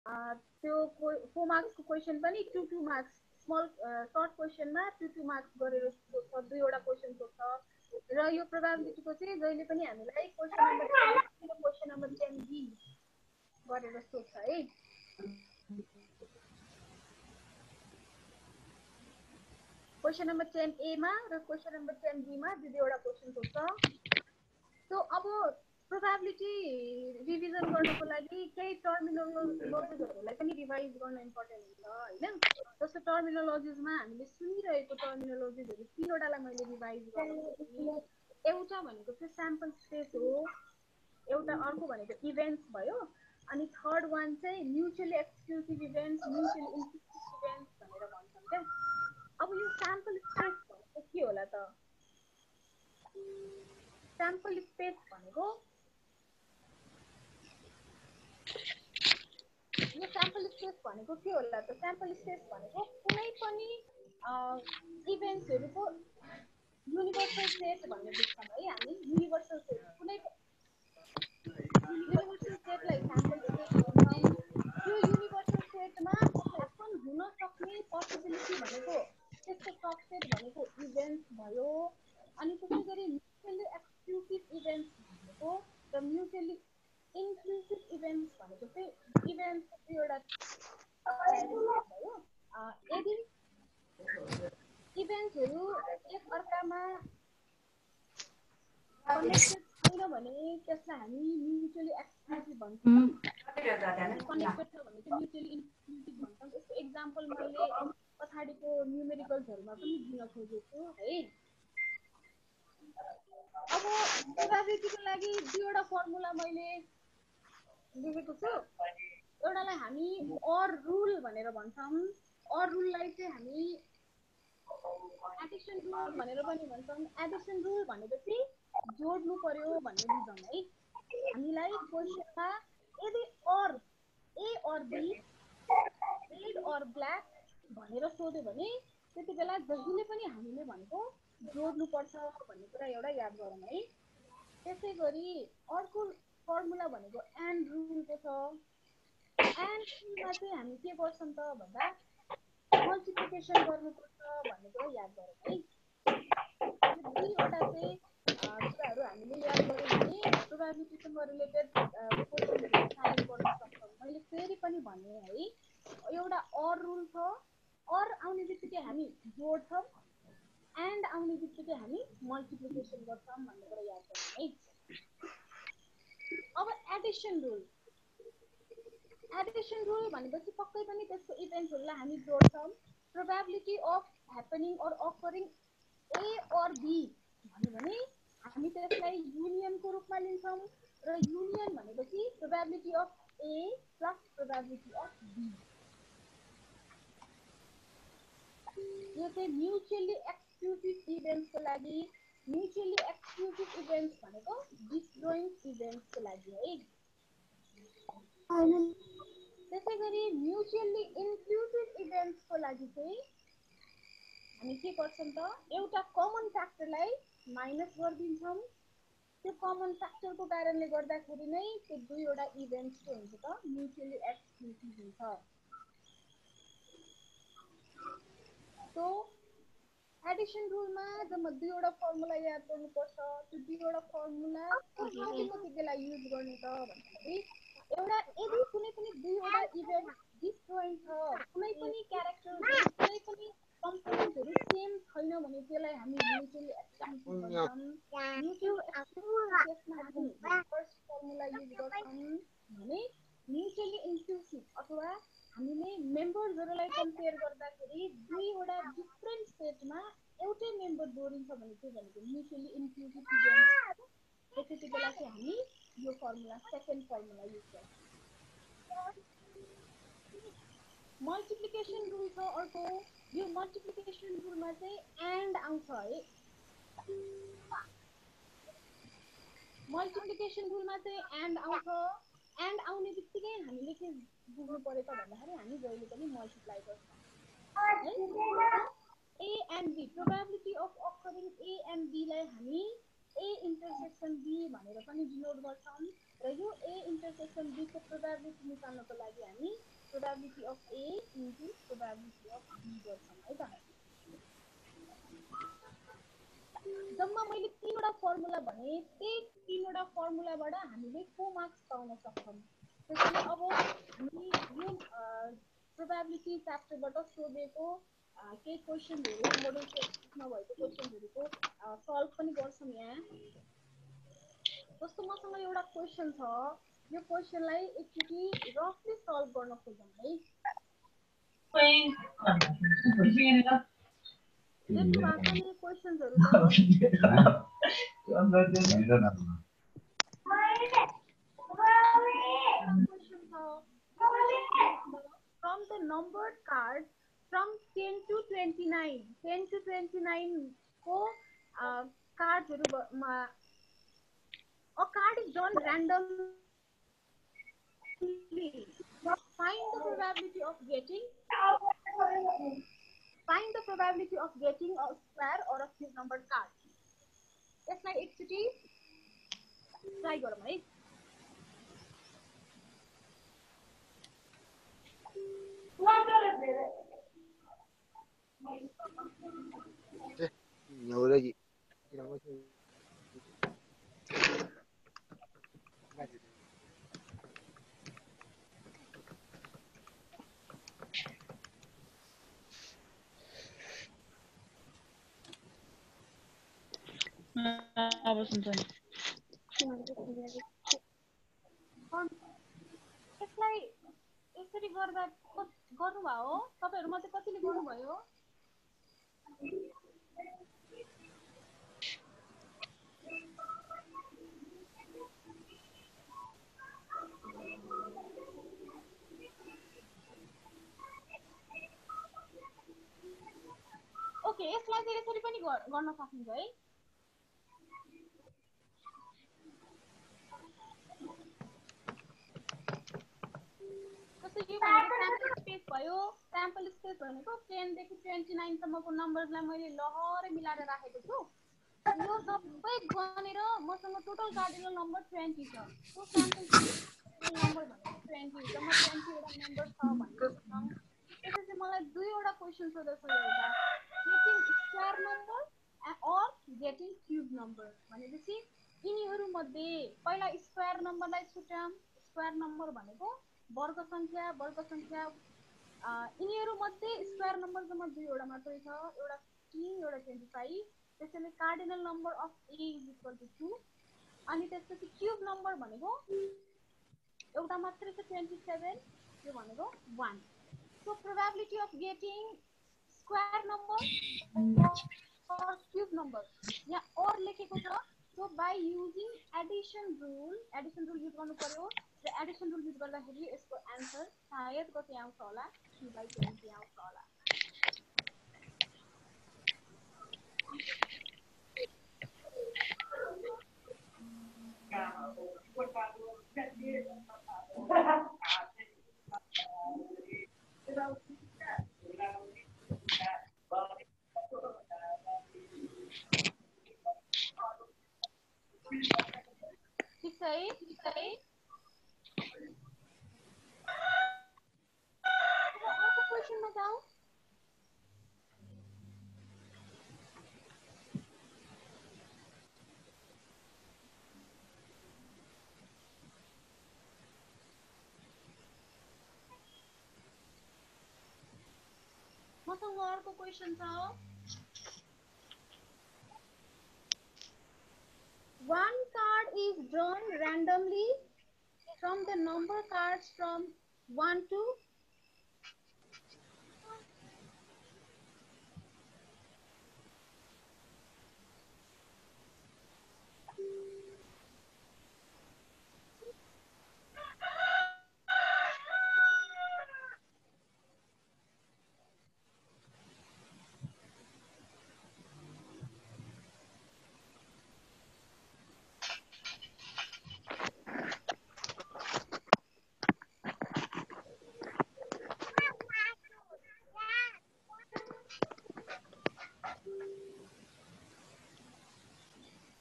त्यो 4 मार्क्सको क्वेसन पनि 2 marks small short क्वेसनमा 2 marks गरेर सोध्छ, 2वटा क्वेसन सोध्छ। र यो प्रोबेबिलिटीको चाहिँ जहिले पनि हामीलाई क्वेसन नम्बर 10 बी गरेर सोध्छ है। क्वेसन नम्बर 10 ए मा र क्वेसन नम्बर 10 बी मा दुईवटा क्वेसन सोध्छ। सो अब प्रोबेबिलिटी रिभिजन गर्नको लागि केही टर्मिनोलोजिजहरूलाई पनि रिभाइज गर्न इम्पोर्टेन्ट हुन्छ हैन। जस्तो टर्मिनोलोजिजमा हामीले सुनिरहेको टर्मिनोलोजिजहरू 3वटालाई मैले रिभाइज गर्छु। एउटा भनेको चाहिँ स्याम्पल स्पेस हो, एउटा अर्को भनेको इभेन्ट्स भयो, अनि थर्ड वान चाहिँ mutually exclusive events, mutually inclusive events भनेर भन्छौँ क्या। अब यो स्याम्पल स्पेस भनेको के होला त? स्याम्पल स्पेस भनेको यो स्याम्पल स्पेस भनेको के होला त? स्याम्पल स्पेस भनेको कुनै पनि इभेन्ट्सहरुको युनिभर्सल सेट भन्ने बुझ्छौँ है हामी। युनिभर्सल सेट कुनै युनिभर्सल सेटलाई स्याम्पल स्पेस भन्छौँ। त्यो युनिभर्सल सेटमा ह्यापन हुन सक्ने पोसिबिलिटी भनेको त्यसको सबसेट भनेको इभेन्ट्स भयो। अनि त्यसै गरी म्युचुअली एक्सक्लुसिभ इभेन्ट्स भनेको र म्युचुअली इन्क्लुसिभ इभेन्ट्स भनेको चाहिँ इभेन्ट्सको दुईवटा भयो। यदि इभेन्ट्सहरू एक अर्कामा कनेक्टेड छैन भने त्यसलाई हामी म्युचुअली एक्सक्लुसिभ भन्छौँ। कनेक्टेड छ भने चाहिँ म्युचुअली इन्क्लुसिभ भन्छौँ। यसको एक्जाम्पल मैले पछाडिको न्युमेरिकल्सहरूमा पनि दिन खोजेको है। अब प्रोबेबिलिटीको लागि दुईवटा फर्मुला मैले लेखेको छु। एउटालाई हामी अर रुल भनेर भन्छौँ। अर रुललाई चाहिँ हामी एडिसन रुल भनेर पनि भन्छौँ। एडिसन रुल भनेपछि जोड्नु पर्यो भन्ने बुझौँ है। हामीलाई क्वेसनमा यदि or A or B red or black भनेर सोध्यो भने त्यति बेला जहिले पनि हामीले भनेको जोड्नुपर्छ भन्ने कुरा एउटा याद गरौँ है। त्यसै गरी अर्को फर्मुला भनेको एन्ड रुलको छ। एन्ड रुलमा चाहिँ हामी के गर्छौँ त भन्दा मल्टिप्लिकेसन गर्नुपर्छ भन्ने कुरा याद गरौँ है। यो दुईवटा चाहिँ कुराहरू हामीले याद गऱ्यौँ भने प्रोबेबिलिटीसँग रिलेटेड क्वेसनहरू साइन गर्न सक्छौँ। मैले फेरि पनि भने है, एउटा अर रुल छ। अर आउने बित्तिकै हामी जोड्छौँ, एन्ड आउने बित्तिकै हामी मल्टिप्लिकेसन गर्छौँ भन्ने कुरा याद गरौँ है। अब एडिसन रुल। एडिसन रुल भनेपछि पक्कै पनि त्यसको इभेन्ट्सहरूलाई हामी जोड्छौँ। Probability of happening or occurring A or B भन्यो भने हामी त्यसलाई युनियनको रूपमा लिन्छौँ र युनियन भनेपछि probability of A plus probability of B. यो चाहिँ म्युचुअली एक्सक्लुसिभ इभेन्ट्सको लागि। म्युचुअली एक्सक्लुसिभ इभेन्ट्स भनेको डिस्ट्रोइङ इभेन्ट्सको लागि है। त्यसै गरी म्युचुअली इन्क्लुसिभ इभेन्ट्सको लागि चाहिँ हामी के गर्छौँ त एउटा कमन फ्याक्टरलाई माइनस गरिदिन्छौँ। त्यो कमन फ्याक्टरको कारणले गर्दाखेरि नै त्यो दुईवटा इभेन्ट्स के हुन्छ त म्युचुअली एक्सक्लुसिभ हुन्छ। सो एडिसन रुलमा जब दुईवटा फर्मुला याद गर्नुपर्छ। त्यो दुईवटा फर्मुला कति बेला युज गर्ने त भन्दाखेरि एउटा यदि कुनै पनि दुईवटा इभेन्ट डिस्ट्रोइङ छ, कुनै पनि क्यारेक्टरहरू कुनै पनि कम्पोनेन्टहरू सेम छैन भने त्यसलाई हामी म्युचुअली एक्सक्लुसिभ भन्छौँ। म्युचुअली एक्सक्लुसिभ केसमा हामी फर्स्ट फर्मुला युज गर्छौँ भने म्युचुअली इन्क्लुसिभ अथवा हामीले मेम्बर्सहरूलाई कम्पेयर गर्दाखेरि दुईवटा डिफ्रेन्ट सेटमा एउटै मेम्बर जोडिन्छ भने चाहिँ भनेको म्युचुअली इन्क्लुसिभ इभेन्ट्स। त्यति बेला चाहिँ हामी यो फर्मुला सेकेन्ड फर्मुला युज गर्छौँ। मल्टिप्लिकेसन रुल छ अर्को। यो मल्टिप्लिकेसन रुलमा चाहिँ एन्ड आउँछ है। मल्टिप्लिकेसन रुलमा चाहिँ एन्ड आउँछ। एन्ड आउने बित्तिकै हामीले के बुझ्नु पर्यो त भन्दाखेरि हामी जहिले पनि मल्टिप्लाई गर्छौँ है। A and B probability of occurring A and B लाई हामी ए इन्टरसेक्सन बी भनेर पनि डिनोट गर्छौँ। र यो A इन्टरसेक्सन B को प्रोबेबिलिटी निकाल्नको लागि हामी probability of A into probability of B गर्छौँ है त। जम्मा मैले 3वटा फर्मुला भने त्यही 3वटा फर्मुलाबाट हामीले को मार्क्स पाउन सक्छौँ। त्यसैले अब हामी यो प्रोबेबिलिटी च्याप्टरबाट सोधेको केही क्वेसनहरु मोडल टेस्टमा भएको क्वेसनहरुको सल्भ पनि गर्छौँ। यहाँ जस्तो मसँग एउटा क्वेसन छ, यो क्वेसनलाई एकचोटि रफली सल्भ गर्न खोजौँ है। लेख्नु भएको नि क्वेसन्सहरु त from the numbered cards from 10 to 29 को कार्ड्सहरुमा a card is drawn randomly. Find the probability of getting a square or a cube numbered card. यसलाई एकचोटि ट्राई गरौँ है। अब सुन्छ नि। यसलाई यसरी गर्दा गर्नुभयो हो तपाईहरु मध्ये कतिले गर्नुभयो? ओके, यसलाई चाहिँ यसरी पनि गर्न सकिन्छ है। जस्तै यो भनेको स्याम्पल स्पेस भयो। स्याम्पल स्पेस भनेको 10 देखि 29 सम्मको नम्बर्सलाई मैले लहरै मिलाएर राखेको छु। यो सबै गनेर मसँग टोटल कार्डिनल नम्बर 20 छ। सो स्याम्पल नम्बर भनेको 20 हुन्छ। म 20 वटा नम्बर छ भन्ने बुझ्छौँ। त्यसैले मलाई दुईवटा क्वेशन सोधेको छ एउटा getting square number or getting cube number भनेपछि यिनीहरु मध्ये पहिला स्क्वायर नम्बरलाई छुट्याउँ। स्क्वायर नम्बर भनेको वर्ग संख्या यिनीहरु मध्ये स्क्वायर नम्बर जम्मा दुईवटा मात्रै छ, एउटा 3 एउटा 25। त्यसैले cardinal number of A is equal to 2। अनि त्यसपछि क्यूब नम्बर भनेको एउटा मात्रै छ 27, यो भनेको 1। So probability of getting square number or cube number यहाँ और लेखेको छ। So by using addition rule use गर्नु पर्यो र एडिसन रुल युज गर्दाखेरि यसको आन्सर सायद कति आउँछ होला, 3/20 आउँछ होला। ठीक छ है? अर्को क्वेसनमा जाऊ। मसँग अर्को क्वेसन छ। One card is drawn randomly from the number cards from 1 to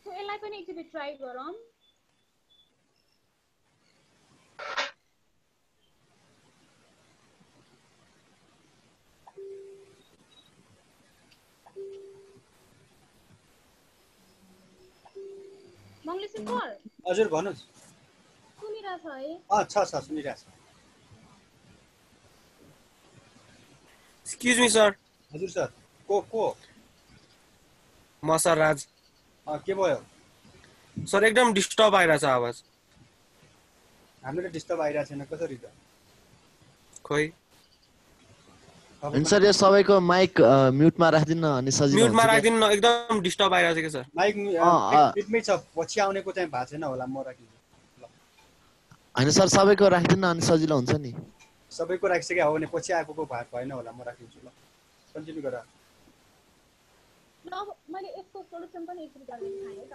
यसलाई पनि एकचोटि ट्राई गरौँ। रामले सिम्पल हजुर भन्नुस् सुनिरहेछ है छ सुनिरहेछ एक्सक्यूज मी सर हजुर सर को म सर राज के भयो सर एकदम डिस्टर्ब आइरहेछ आवाज हामीले त डिस्टर्ब आइरहेको छैन कसरी त खोइ अनि सर यो सबैको माइक म्युटमा राखिदिनु अनि सजिलो म्युटमा हुन्छ राखिदिनु न एकदम डिस्टर्ब आइरहेछ के सर माइक मिटमै छ पछि आउनेको चाहिँ भएको छैन होला म राखिदिन्छु हैन सर सबैको राखिदिनु अनि सजिलो हुन्छ नि सबैको राखिसके हो भने पछि आएको भएन होला म राखिदिन्छु ल कन्टिन्यू गर ल अब मैले यसको सोलुसन पनि यसरी गरेर देखाएँ त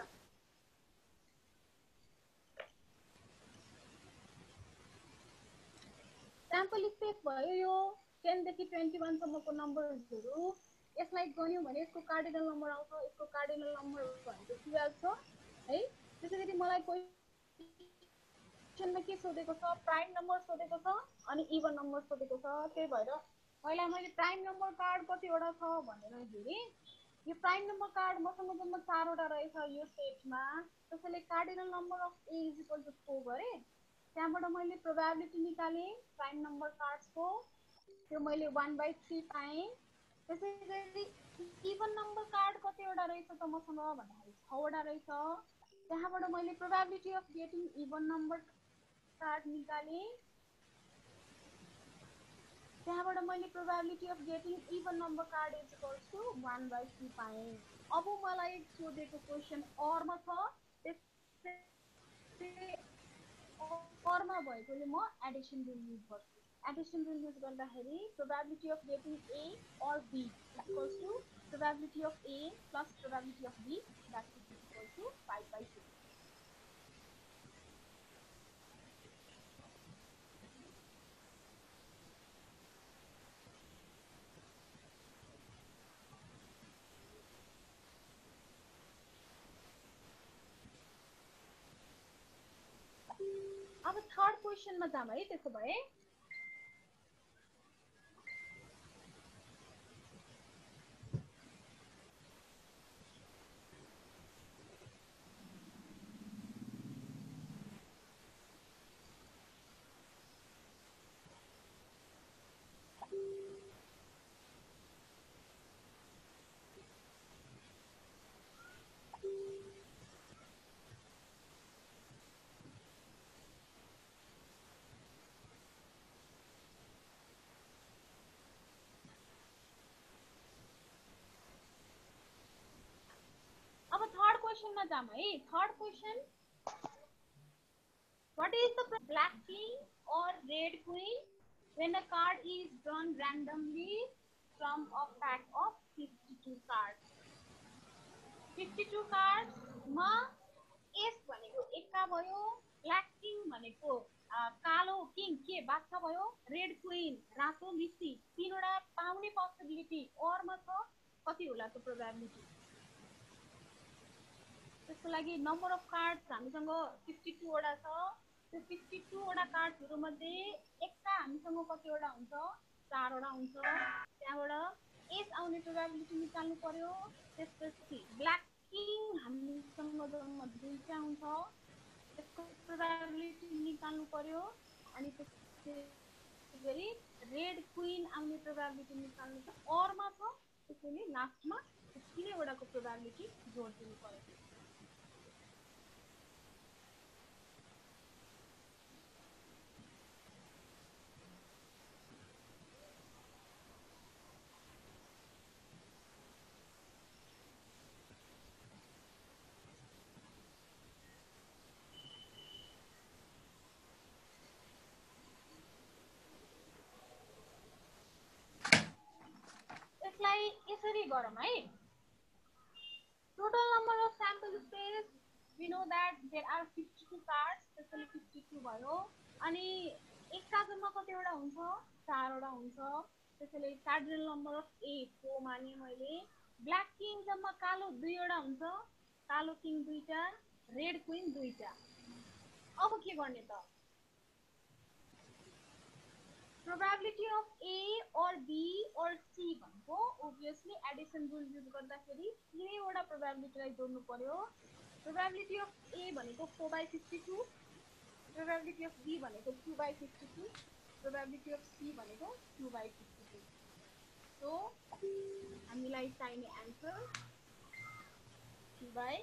स्याम्पल स्पेस भयो यो 10 देखि 21 सम्मको नम्बरहरू यसलाई गन्यौ भने यसको कार्डिनल नम्बर आउँछ यसको कार्डिनल नम्बर भनेको 12 छ है त्यसैगरी मलाई क्वेशनमा के सोधेको छ प्राइम नम्बर सोधेको छ अनि इभन नम्बर सोधेको छ त्यही भएर पहिला मैले प्राइम नम्बर कार्ड कतिवटा छ भनेर हेरेँ यो प्राइम नम्बर कार्ड मसँग जम्मा 4 वटा रहेछ यो सेटमा त्यसैले cardinal number of A is equal to 4 गरेँ त्यहाँबाट मैले प्रोबेबिलिटी निकालेँ प्राइम नम्बर कार्ड्सको त्यो मैले 1/3 पाएँ त्यसैगरी इभन नम्बर कार्ड कतिवटा रहेछ त मसँग भन्दाखेरि 6 वटा रहेछ त्यहाँबाट मैले probability of getting even number card निकालेँ त्यहाँबाट मैले probability of getting even number card is equals to 1/3 पाएँ अब मलाई सोधेको क्वेशन अरमा छ अरमा भएकोले म एडिसन रुल युज गर्छु एडिसन रुल युज गर्दाखेरि probability of getting A or B equals to probability of A plus probability of B that is equal to 5/6 अब थर्ड क्वेशनमा जाम है त्यसो भए question ma jam hai. Third question. What is the black king or red queen when a card is drawn randomly from a pack of 52 cards? 52 cards ma S भनेको एक्का भयो, black king भनेको कालो king के बाछा भयो, red queen रातो लिची तीनवटा पाउने पोसिबिलिटी ओरमा छ कति होला त प्रोबेबिलिटी त्यसको लागि नम्बर अफ कार्ड्स हामीसँग 52 वटा छ त्यो 52 वटा कार्ड्सहरु मध्ये एक्का हामीसँग कति वटा हुन्छ 4 वटा हुन्छ त्यहाँबाट एस आउने प्रोबेबिलिटी निकाल्नु पर्यो त्यसपछि ब्ल्याक किङ हामीसँग जम्मा दुईटा हुन्छ त्यसको प्रोबेबिलिटी निकाल्नु पर्यो अनि त्यसैगरी रेड क्वीन आउने प्रोबेबिलिटी निकाल्नु छ ओरमा छ त्यसैले लास्टमा तीनै वटाको प्रोबेबिलिटी जोड दिनु पर्यो यसरी गरौँ है total number of sample space we know that there are 52 cards त्यसैले 52 भयो अनि एकका जम्मा कतिवटा हुन्छ 4 वटा हुन्छ त्यसैले कार्डिनल नम्बर अफ 8 को माने मैले ब्ल्याक किङ जम्मा कालो 2 वटा हुन्छ कालो किङ दुईटा रेड क्वीन दुईटा अब के गर्ने त probability of A or B or C भनेको obviously addition rule use गर्दाखेरि तीनैवटा probability लाई जोड्नु पर्यो Probability of A भनेको 4/52, probability of B भनेको 2/52, probability of C भनेको 2/52. So हामीलाई चाहिने आन्सर 2/30.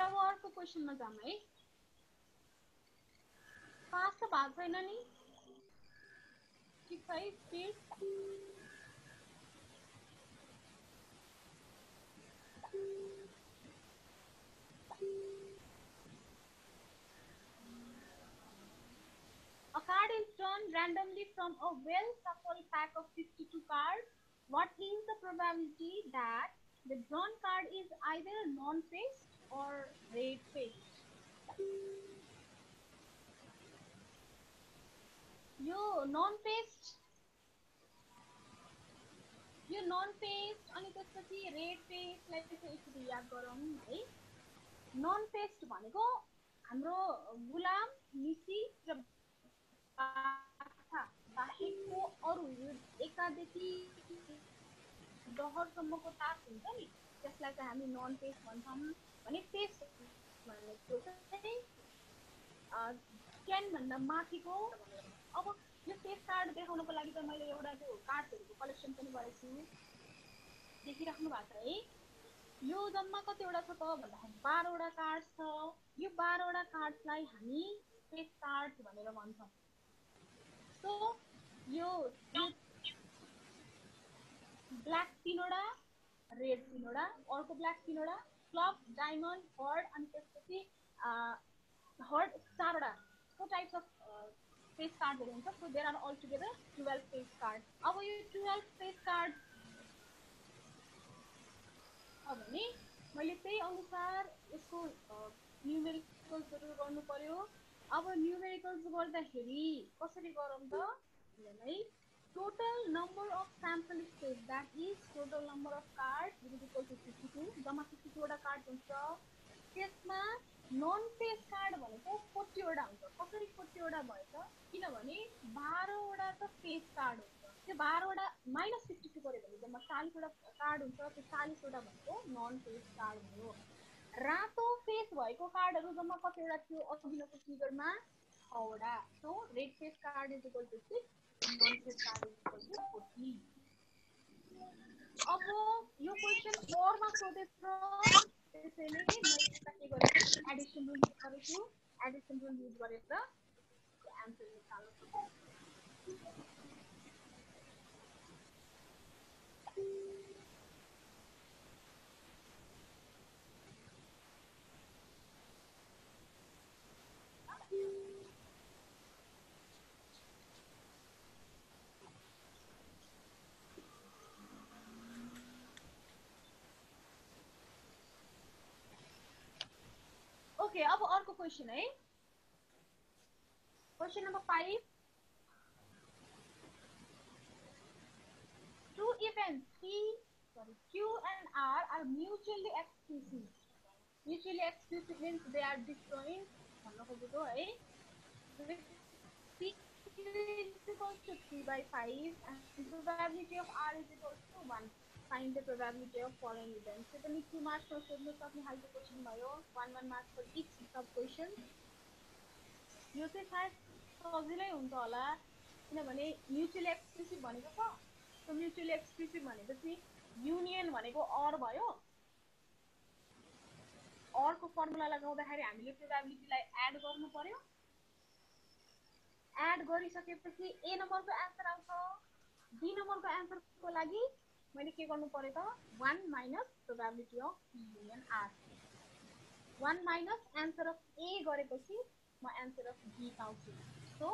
अब अर्को क्वेशनमा जाम है पास त भएको छैन नि ठिक छ है speed A card is drawn randomly from a well-shuffled pack of 52 cards. What is the probability that the drawn card is either non-faced or red-faced? यो non-faced अनि त्यसपछि red-faced लाई चाहिँ एकचोटि याद गरौँ है non-faced भनेको हाम्रो गुलाम निसी र बाहेकको अरू एकादेखि डहरसम्मको तास हुन्छ नि त्यसलाई चाहिँ हामी नन फेस भन्छौँ भने फेस भनेको चाहिँ 10 भन्दा माथिको अब यो फेस कार्ड देखाउनको लागि त मैले एउटा त्यो कार्डहरुको कलेक्सन पनि गरेको छु देखिराख्नु भएको छ है यो जम्मा कतिवटा छ त भन्दाखेरि 12 वटा कार्ड छ यो 12 वटा कार्डलाई हामी फेस कार्ड भनेर भन्छौं So, यो ब्ल्याक 3 वटा रेड 3 वटा अर्को ब्ल्याक 3 वटा क्लब डायमन्ड हर्ड अनि त्यसपछि हर्ड 4 वटा so types of face cards हुन्छ so there are all together 12 face cards अब यो 12 face cards अब नि मैले त्यही अनुसार यसको न्यूमेरिकल्सहरु गर्नु पर्यो अब न्यूमेरिकल्स गर्दाखेरि कसरी गरौँ त है total number of sample space that is total number of cards is equal to 52 जम्मा 52 वटा कार्ड हुन्छ त्यसमा नन फेस कार्ड भनेको 40 वटा हुन्छ कसरी 40 वटा भयो त किनभने 12 वटा त फेस कार्ड हुन्छ त्यो 12 वटा माइनस 52 गर्यो भने जम्मा 40 वटा कार्ड हुन्छ त्यो 40 वटा भनेको नन फेस कार्ड भयो रातो फेस भएको कार्डहरु जम्मा कतिवटा थियो अघिल्लो फिगरमा 6 वटा so red face card is equal to 6 non face card is equal to 40 अब यो क्वेशन 4 मा सोधेछ त्यसैले मैले के गरेको एडिसन रुल युज गरेछु एडिसन रुल युज गरेर आन्सर निकाल्नु सक्छु Okay, अब अर्को क्वेशन है question number 5 Two events Q and R are mutually exclusive. Mutually exclusive means they are disjoint. भन्नु खोजेको है P is equal to 3/5 and the probability of R is equal to 1. Find the probability of following events. So, the 2 marks for सोध्नु सक्ने खालको question भयो 1 mark for each sub question. यो चाहिँ सायद सजिलै हुन्छ होला किनभने म्युचुअली एक्सक्लुसिभ भनेको छ सो म्युचुअली एक्सक्लुसिभ भनेपछि युनियन भनेको और भयो और को फर्मुला लगाउँदाखेरि हामीले प्रोबेबिलिटीलाई एड गर्नु पर्यो एड गरिसकेपछि ए नम्बरको आन्सर आउँछ बी नम्बरको आन्सरको लागि मैले के गर्नु पर्यो त 1 minus probability of union or 1 minus answer of A गरेपछि म आन्सर अफ बी पाउँछु so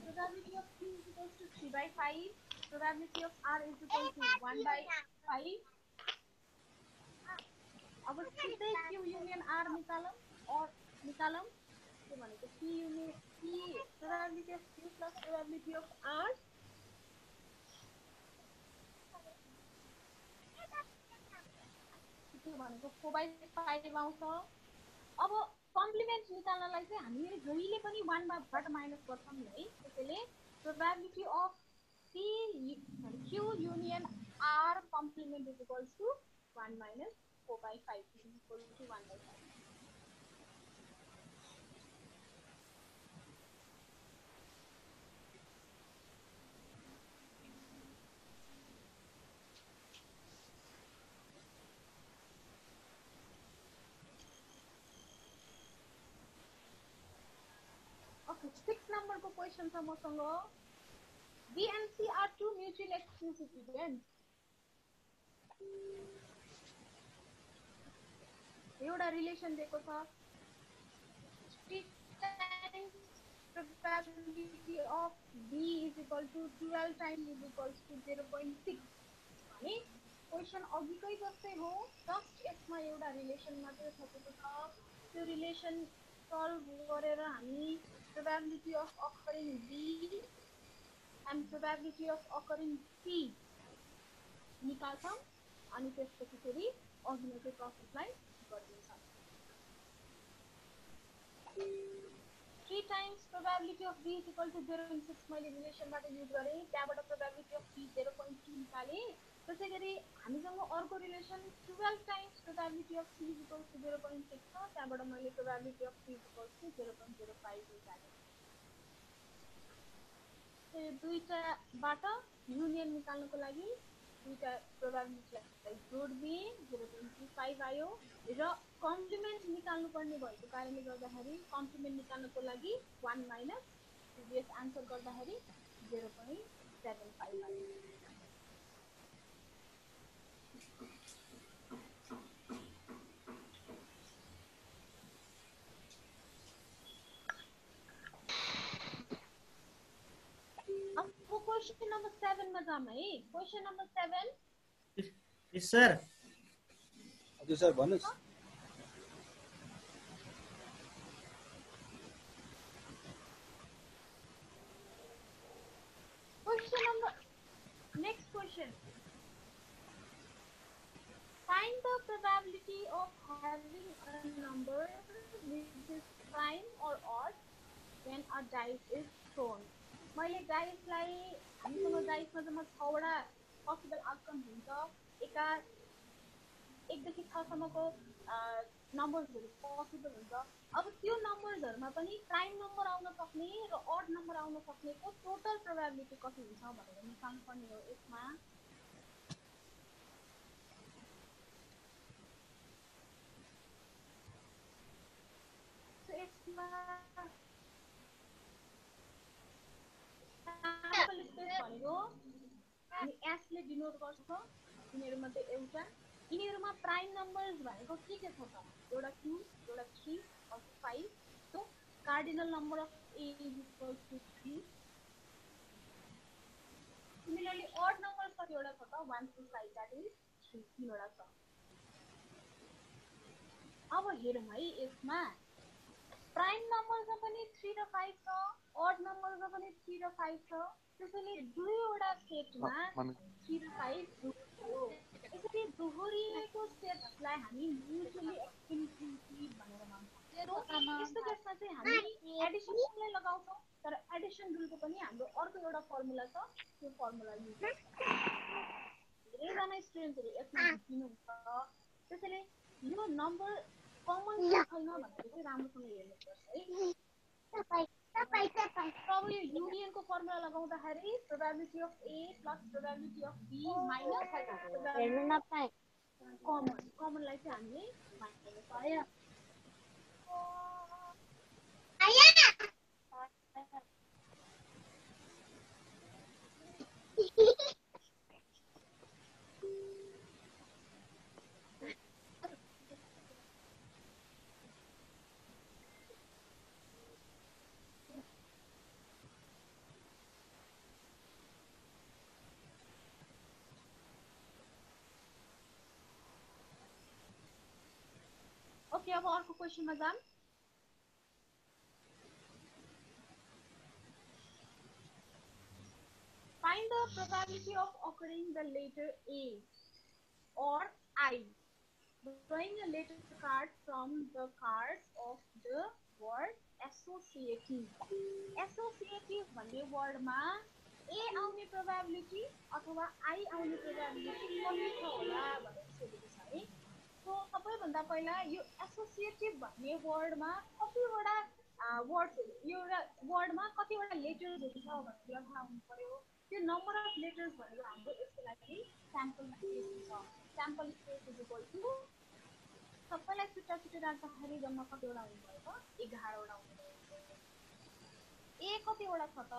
probability of Q is equal to 3 3/5. Probability of R is equal to 1/5. अब सिधै Q union R निकालौँ के भनेको P union P probability of Q plus probability of R के भनेको 4/5 आउँछ। अब कम्प्लिमेन्ट निकाल्नलाई चाहिँ हामीले जहिले पनि 1 बाट माइनस गर्छौं नि है। त्यसैले probability of Q union R complement is equals to 1 minus 4/5 is equal to 1/5. Okay, 6 number को question छ मसँग। B and C are two mutually exclusive events. एउटा रिलेसन दिएको छ 3 times probability of B is equal to 12 times is equals to 0.6 भने question अघिकै जस्तै हो, just यसमा एउटा रिलेसन मात्रै थपेको छ। त्यो रिलेसन सल्भ गरेर हामी probability of occurring B and probability of occurring C निकाल्छौं अनि त्यसपछि फेरि अघिल्लो चाहिँ प्रोसेसलाई गरिदिन्छौं। 3 times probability of B is equal to 0.6 मैले रिलेसनबाट युज गरे, त्यहाँबाट probability of B 0.2 निकाले। त्यसैगरी हामीसँग अर्को relation 12 times probability of C is equal to 0.6 छ, त्यहाँबाट मैले probability of C is equal to 0.05 निकाले। यो दुईटाबाट युनियन निकाल्नको लागि दुईटा प्रोबेबिलिटीलाई जोड दिए 0.25 आयो र कम्प्लिमेन्ट निकाल्नु पर्ने भएको कारणले गर्दाखेरि कम्प्लिमेन्ट निकाल्नको लागि 1 माइनस प्रिभियस आन्सर गर्दाखेरि 0.75 आयो। Question number 7 मा जाम है। Question number 7 Yes sir. हजुर sir भन्नुस्। Next question. Find the probability of having a number which is prime or odd when a dice is thrown. मैले डाइसलाई हामीसँग डाइसमा जम्मा 6 वटा पोसिबल आउटकम हुन्छ। एकदेखि 6 सम्मको नम्बर्सहरु पोसिबल हुन्छ। अब त्यो नम्बर्सहरुमा पनि प्राइम नम्बर आउन सक्ने र अड नम्बर आउन सक्नेको टोटल प्रोबेबिलिटी कति हुन्छ भनेर निकाल्नु पर्ने हो यसमा। सो यसमा सैंपल स्पेस भनेको हामी s ले डिनोट गर्छ। यिनीहरुमध्ये एउटा यिनीहरुमा प्राइम नम्बर्स भनेको के छ त? एउटा 2, एउटा 3 और 5। So cardinal number of a is equal to 3। Similarly odd numbers कतिवटा छ त? 1 to 5 दैट इज 3 तीनवटा छ। अब हेरौँ है यसमा प्राइम नम्बर्समा पनि 3 र 5 छ, ऑड नम्बर्समा पनि 3 र 5 छ। त्यसैले दुईवटा सेटमा 3 र 5 हो। यसरी दोहोरिएको सेटलाई हामी म्युचुअली एक्सक्लुसिभ भनेर भन्छौँ। यस्तो केसमा चाहिँ हामी एडिसनलाई लगाउँछौँ, तर एडिसन रुलको पनि हाम्रो अर्को एउटा फर्मुला छ, त्यो फर्मुला युज गर्छौँ। धेरैजना स्टुडेन्टहरु यसमा झुक्किनुहुन्छ। त्यसैले यो नम्बर कमन छैन भनेर चाहिँ राम्रोसँग हेर्नुपर्छ है। अब यो युनियनको फर्मुला लगाउँदाखेरि probability of A plus probability of B minus कमनलाई चाहिँ हामीले माइनस गर्छौँ। अब अर्को क्वेशनमा जाम Find the probability of occurring the letter A or I. Drawing a letter card from the cards of the word associative. Associative भन्ने वर्डमा A आउने probability अथवा I आउने प्रोबेबिलिटी कति छ होला भनेर सोधेको छ है। सो सबैभन्दा पहिला यो एसोसिएटिभ भन्ने वर्डमा कतिवटा वर्ड्सहरु यो वर्डमा कतिवटा लेटर्सहरु छ भनेर थाहा हुनु पर्यो। त्यो नम्बर अफ लेटर्स भनेको हाम्रो यसको लागि स्याम्पल स्पेस छ। Sample space is equal to सबैलाई छुट्टा छुट्टै राख्दाखेरि जम्मा कतिवटा हुनु भयो त 11 वटा हुनु भयो। ए कतिवटा छ त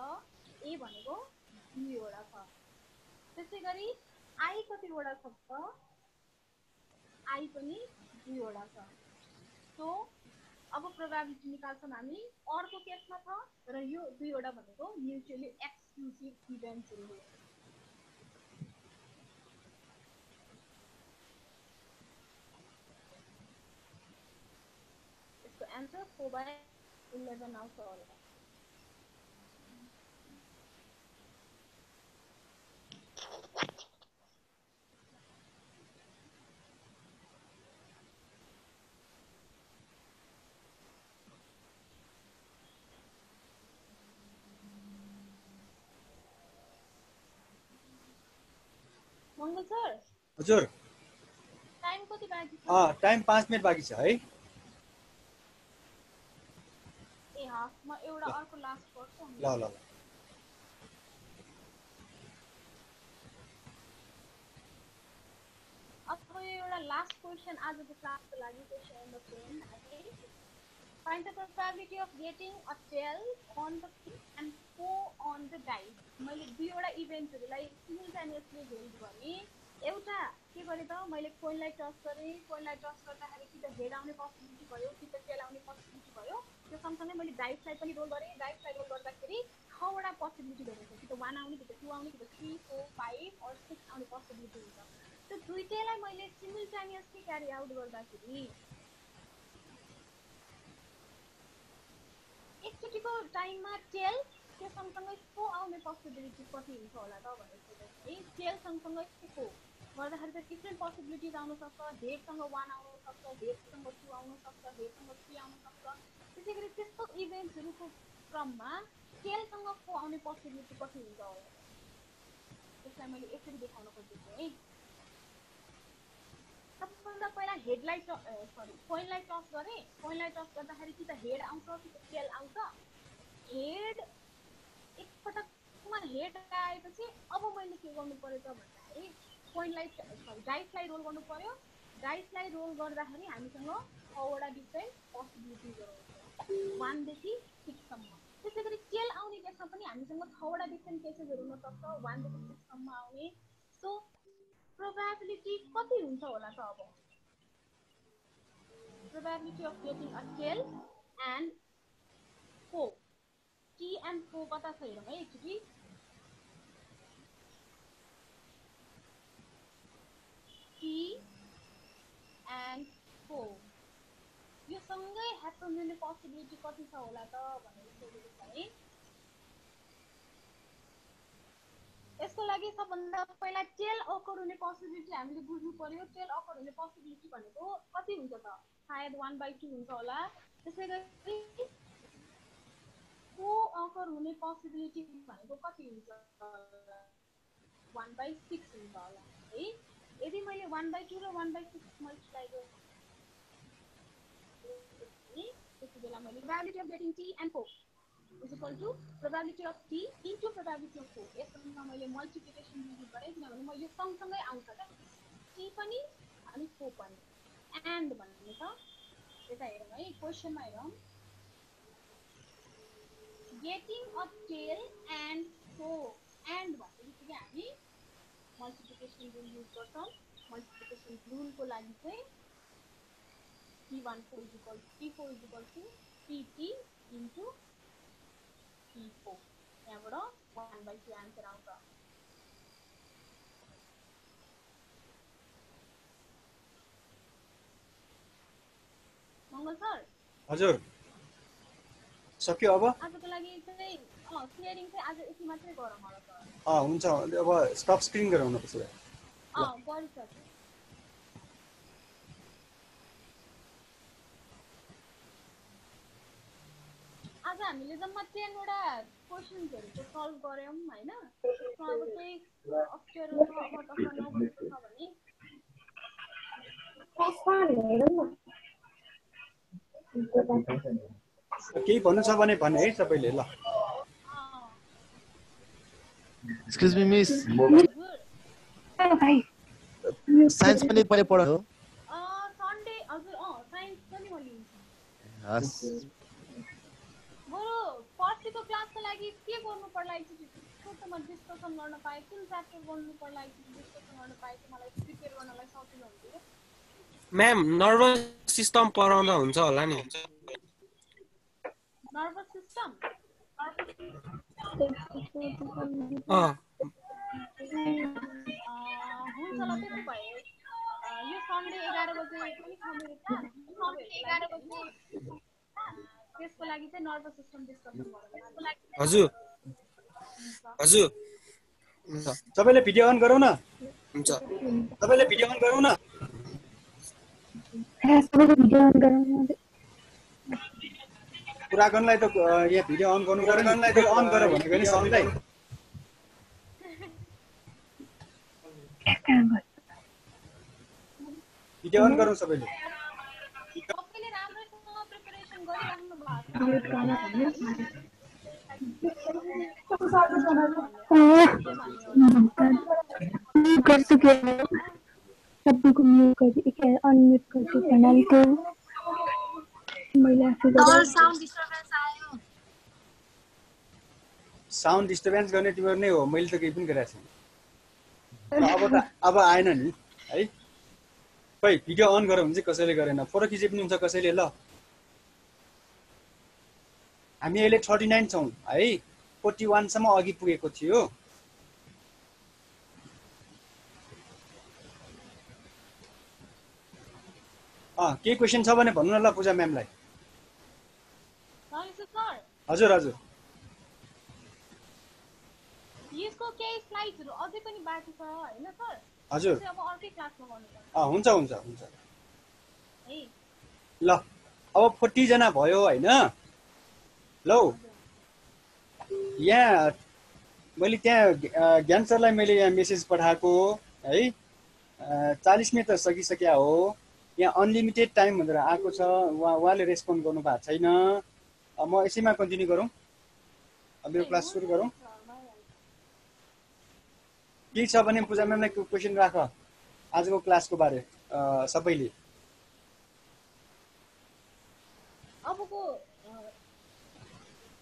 ए भनेको 2 वटा छ। त्यसैगरी आई कतिवटा छ त आई पनि 2 वटा छ। सो अब प्रोबेबिलिटी निकाल्छौं हामी अर्को केसमा छ र यो 2 वटा भनेको म्युचुअली एक्सक्लुसिभ इभेन्ट्सहरु हो। यसको आन्सर 4/11 आउँछ होला। मंगल सर हजुर टाइम कति बाँकी छ? टाइम 5 मिनेट बाँकी छ है। ए हाफ म एउटा अर्को लास्ट गर्छु। ल ल ल अब यो एउटा लास्ट क्वेशन आजको क्लासको लागि क्वेशन नम्बर 10 है। Find the probability of getting a tail on the pin and 4 on the dice. मैले दुईवटा इभेन्ट्सहरुलाई सिमिल्टेनियसली होल्ड गर्ने। एउटा के गरे त मैले कोइनलाई टस गरे। कोइनलाई टस गर्दाखेरि कि त हेड आउने पोसिबिलिटी भयो कि त टेल आउने पोसिबिलिटी भयो। त्यो सँगसँगै मैले डाइसलाई पनि रोल गरे। डाइसलाई रोल गर्दाखेरि 6 वटा पोसिबिलिटी भएको कि त 1 आउने कि त 2 आउने कि त 3 4 5 और 6 आउने पोसिबिलिटी हुन्छ। त्यो दुईटैलाई मैले सिमिल्टेनियसली क्यारी आउट गर्दाखेरि एकचोटिको टाइममा टेल त्यो सँगसँगै 4 आउने पोसिबिलिटी कति हुन्छ होला त भनेर सोध्दै है। टेल सँगसँगै 4 गर्दाखेरि त डिफ्रेन्ट पोसिबिलिटिज आउन सक्छ। हेडसँग 1 आउन सक्छ, हेडसँग 2 आउन सक्छ, हेडसँग 3 आउन सक्छ। त्यसैगरी त्यस्तो इभेन्ट्सहरुको क्रममा टेलसँग 4 आउने पोसिबिलिटी कति हुन्छ होला। त्यसलाई मैले यसरी देखाउन खोजेको है। सबभन्दा पहिला हेडलाई कोइनलाई टस गरे। कोइनलाई टस गर्दाखेरि कि त हेड आउँछ कि त टेल आउँछ। हेड एकपटकमा हेड आएपछि अब मैले के गर्नु पर्यो त भन्दाखेरि कोइनलाई डाइसलाई रोल गर्नु पर्यो। डाइसलाई रोल गर्दाखेरि हामीसँग 6 वटा डिफरेन्ट पोसिबिलिटिजहरु हुन्छ 1 देखि 6 सम्म। त्यसैगरी टेल आउने केसमा पनि हामीसँग 6 वटा डिफरेन्ट केसेसहरु हुन सक्छ 1 देखि 6 सम्म आउने। सो प्रोबेबिलिटी कति हुन्छ होला त अब? Probability of getting a tail and 4. T and 4 कता छ हेरौँ है एकचोटि। T and 4 यो सँगै ह्यापन हुने पोसिबिलिटी कति छ होला त भनेर सोधेको छ है। यसको लागि सबभन्दा पहिला टेल अकर हुने पोसिबिलिटी हामीले बुझ्नु पर्यो। टेल अकर हुने पोसिबिलिटी भनेको कति हुन्छ त? सायद 1/2 हुन्छ होला। त्यसैगरी 4 अकर हुने पोसिबिलिटी भनेको कति हुन्छ? 1/6 हुन्छ होला है। यदि मैले 1/2 र 1/6 मल्टिप्लाई गरेँ त्यसैबेला मैले probability of getting T and 4 is equal to probability of T into probability of 4 यसमा मैले मल्टिप्लिकेसन युज गरे किनभने म यो सँगसँगै आउँछ के T पनि अनि 4 पनि एन्ड भन्ने छ। यता हेरौँ है क्वेशनमा हेरौँ। getting a tail and 4 and भनेपछि हामी मल्टिप्लिकेसन रुल युज गर्छौं। मल्टिप्लिकेसन रुलको लागि चाहिँ T14 is equal to T4 is equal to TT into T4 यहाँबाट 1/2 आन्सर आउँछ। न सर हजुर सक्यो अब आजको लागि चाहिँ क्लियरिङ चाहिँ आज यति मात्रै गरौँ होला सर हुन्छ अब स्टप स्क्रिन गरौँ न त्यसो भए गरिसक्यो आज हामीले जम्मा 10 वटा क्वेशन्सहरुको सल्भ गर्यौं हैन त्यसमा अब चाहिँ अप्ठ्यारो छ अब तपाईहरु नबुझेको छ भने केही भन्नु छ भने भन्ने है सबैले ल एक्सक्युज मी मिस साइन्स पनि पहिले पढाउ सन्डे हजुर साइन्स पनि म लिन्छु हस् बरु पर्सिको क्लासको लागि के गर्नु पर्ला छोटोमा डिस्कसन गर्न पाए कुन च्याप्टर गर्नु पर्ला डिस्कसन गर्न पाए मलाई प्रिपेयर गर्नलाई सजिलो हुन्थ्यो म्याम नर्भस सिस्टम पढाउँदा हुन्छ होला नि नर्भस सिस्टम हुन्छ ल त्यसो भए यो सन्डे 11 बजे पनि छ मेरो क्लास 11 बजे त्यसको लागि चाहिँ नर्भस सिस्टम डिस्कसन गरौँ हजुर हजुर सबैले भिडियो अन गरौ न हुन्छ सबैले भिडियो अन गरौ न कुरा गर्नलाई त यहाँ भिडियो अन गर्नु पर्यो गर्नलाई त अन गर भनेको नि सबैलाई भिडियो अन गरौँ सबैले सबैले राम्रोसँग प्रिपरेसन गरिराख्नु भएको सबको म्यूट कर दी अनम्यूट करके चैनल को मैले आफै और साउन्ड डिस्टर्बेन्स आयो साउन्ड डिस्टर्बेन्स गर्ने तिम्रो नै हो मैले त केही पनि गरेको छैन अब आएन नि है खै भिडियो अन गरौँ भने चाहिँ कसैले गरेन फोटो खिचे पनि हुन्छ कसैले ल हामी अहिले 39 छौं है 41 सम्म अघि पुगेको थियो के क्वेशन छ भने भन्नु न ल पूजा म्यामलाई हजुर हजुर यसको केही स्लाइड्सहरु अझै पनि बाँकी छ हैन सर हजुर अब अर्कै क्लासमा गर्नुपर्छ हुन्छ हुन्छ हुन्छ ल अब 40 जना भयो हैन लौ यहाँ मैले त्यहाँ ज्ञान सरलाई मैले यहाँ मेसेज पठाएको है 40 मिनेट त सकिसक्या हो यहाँ अनलिमिटेड टाइम भनेर आएको छ उहाँले रेस्पोन्ड गर्नु भएको छैन म यसैमा कन्टिन्यू गरौँ मेरो क्लास सुरु गरौँ के छ भने पूजा म्यामलाई क्वेशन राख आजको क्लासको बारे सबैले अबको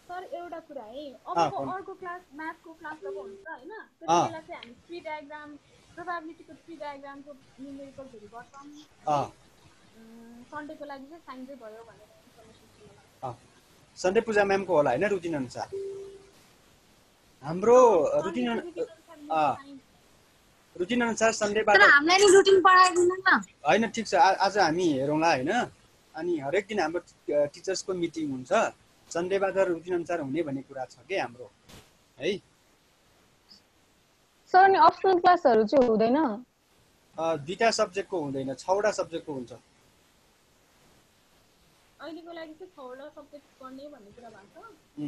सर एउटा कुरा है अबको अर्को क्लास म्याथको क्लास जब हुन्छ हैन त्यसबेला चाहिँ हामी ट्री डायग्राम प्रोबेबिलिटीको ट्री डायग्रामको न्यूमेरिकल्सहरु गर्छौं सन्डेको लागि चाहिँ साइन्सै भयो भनेर इन्फर्मेसन दिनु सन्डे पूजा म्यामको होला हैन रुटिन अनुसार हाम्रो रुटिन अनुसार सन्डेबाट तर हामीलाई नि रुटिन पढाइदिनु न हैन ठीक छ आज हामी हेरौँला हैन अनि हरेक दिन हाम्रो टिचर्सको मिटिङ हुन्छ सन्डेबाट रुटिन अनुसार हुने भन्ने कुरा छ के हाम्रो है सर नि अप्सनल क्लासहरु चाहिँ हुँदैन दुईटा सब्जेक्टको हुँदैन 6 वटा सब्जेक्टको हुन्छ अहिलेको लागि चाहिँ 6 वटा सब्जेक्ट पढ्ने भन्ने कुरा भएको छ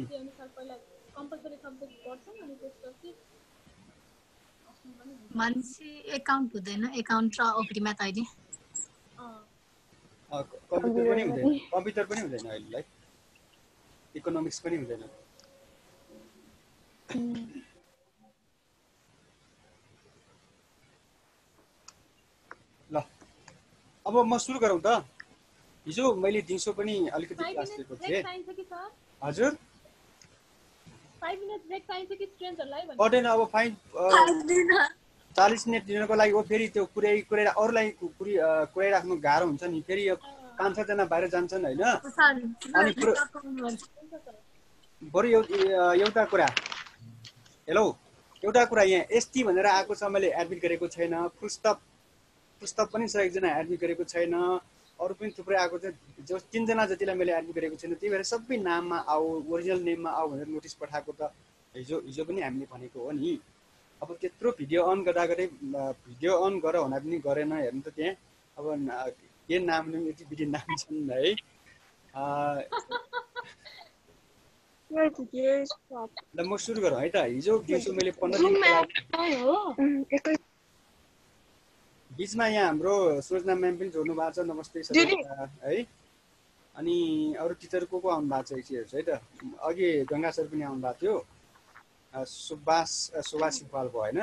त्यो अनुसार पहिला कम्पलसरी सब्जेक्ट गर्छौं अनि त्यसपछि मान्छे एकाउन्ट हुँदैन एकाउन्ट र ओपी म्याथ अहिले कम्प्युटर पनि हुँदैन अहिले इकोनोमिक्स पनि हुँदैन ल अब म सुरु गरौँ त हिजो मैले दिउँसो पनि अलिकति क्लास लिएको थिएँ हजुर 5 मिनेट ब्रेक चाहिन्छ कि स्टुडेन्टहरुलाई भन्नु पर्दैन अब फाइन 40 मिनेट दिनको लागि हो फेरि त्यो कुरै अरूलाई कुरै राख्नु गाह्रो हुन्छ नि फेरि 5-6 जना बाहिर जान्छन् हैन अनि बरु एउटा कुरा हेलो एउटा कुरा यहाँ एसटी भनेर आएको छ मैले एडमिट गरेको छैन पुस्तक पनि छ एकजना एडमिट गरेको छैन अरू पनि थुप्रै आएको छ जो 3 जना जतिलाई मैले एडमिट गरेको छैन त्यही भएर सबै नाममा आऊ ओरिजिनल नेममा आऊ भनेर नोटिस पठाएको त हिजो पनि हामीले भनेको हो नि अब त्यत्रो भिडियो अन गर्दाखेरि भिडियो अन गर भन्दा पनि गरेन हेर्नु त त्यहाँ अब के नाम यति बिटी नाम छन् है ल म सुरु गरौँ है त हिजो दिउँसो मैले 15 दिन बिचमा यहाँ हाम्रो सूचना म्याम पनि जोड्नु भएको छ नमस्ते सबैजना है अनि अरू टिचर को आउनु भएको छ एकछिन हेर्छु है त अघि गंगा सर पनि आउनु भएको थियो सुभाष सिपाल भयो हैन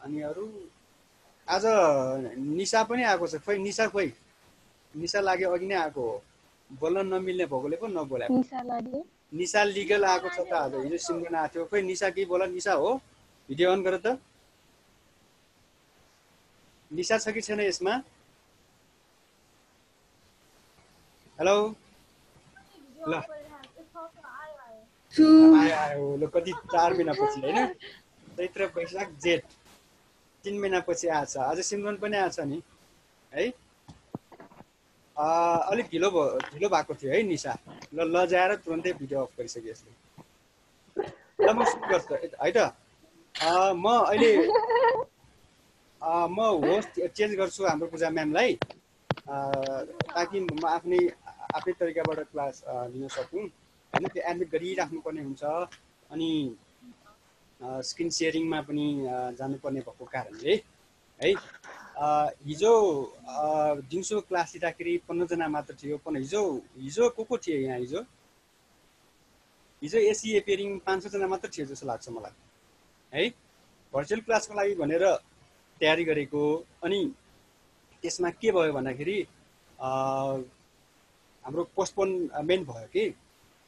अनि अरू आज निशा पनि आएको छ खोइ निशा लाग्यो अघि नै आएको हो बोल्न नमिल्ने भएकोले पो नबोलेको निशा लिगल आएको छ त आज हिजो सिमरन आएको थियो खोइ निशा के बोला निशा हो भिडियो अन गर त निशा छ कि छैन यसमा हेलो ल आयो ल कति 4 महिनापछि हैन चैत्र वैशाख जेठ 3 महिनापछि आछ आज सिमरन पनि आछ नि है अलिक ढिलो भएको थियो है निशा ल लजाएर तुरन्तै भिडियो अफ गरिसके यसले ल म सुरु गर्छु है त म अहिले म होस्ट चेन्ज गर्छु हाम्रो पूजा म्यामलाई ताकि म आफ्नै तरिकाबाट क्लास लिन सकौँ हैन त्यो एडमिट गरिराख्नु पर्ने हुन्छ अनि स्क्रिन शेयरिङमा पनि जानुपर्ने भएको कारणले है हिजो दिउँसो क्लास लिँदाखेरि 15 जना मात्र थियो हिजो को थिए यहाँ हिजो एसी एपियरिङ 500 जना मात्र थियो जस्तो लाग्छ मलाई है भर्चुअल क्लासको लागि भनेर तयारी गरेको अनि त्यसमा के भयो भन्दाखेरि हाम्रो पोस्टपोनमेन्ट भयो कि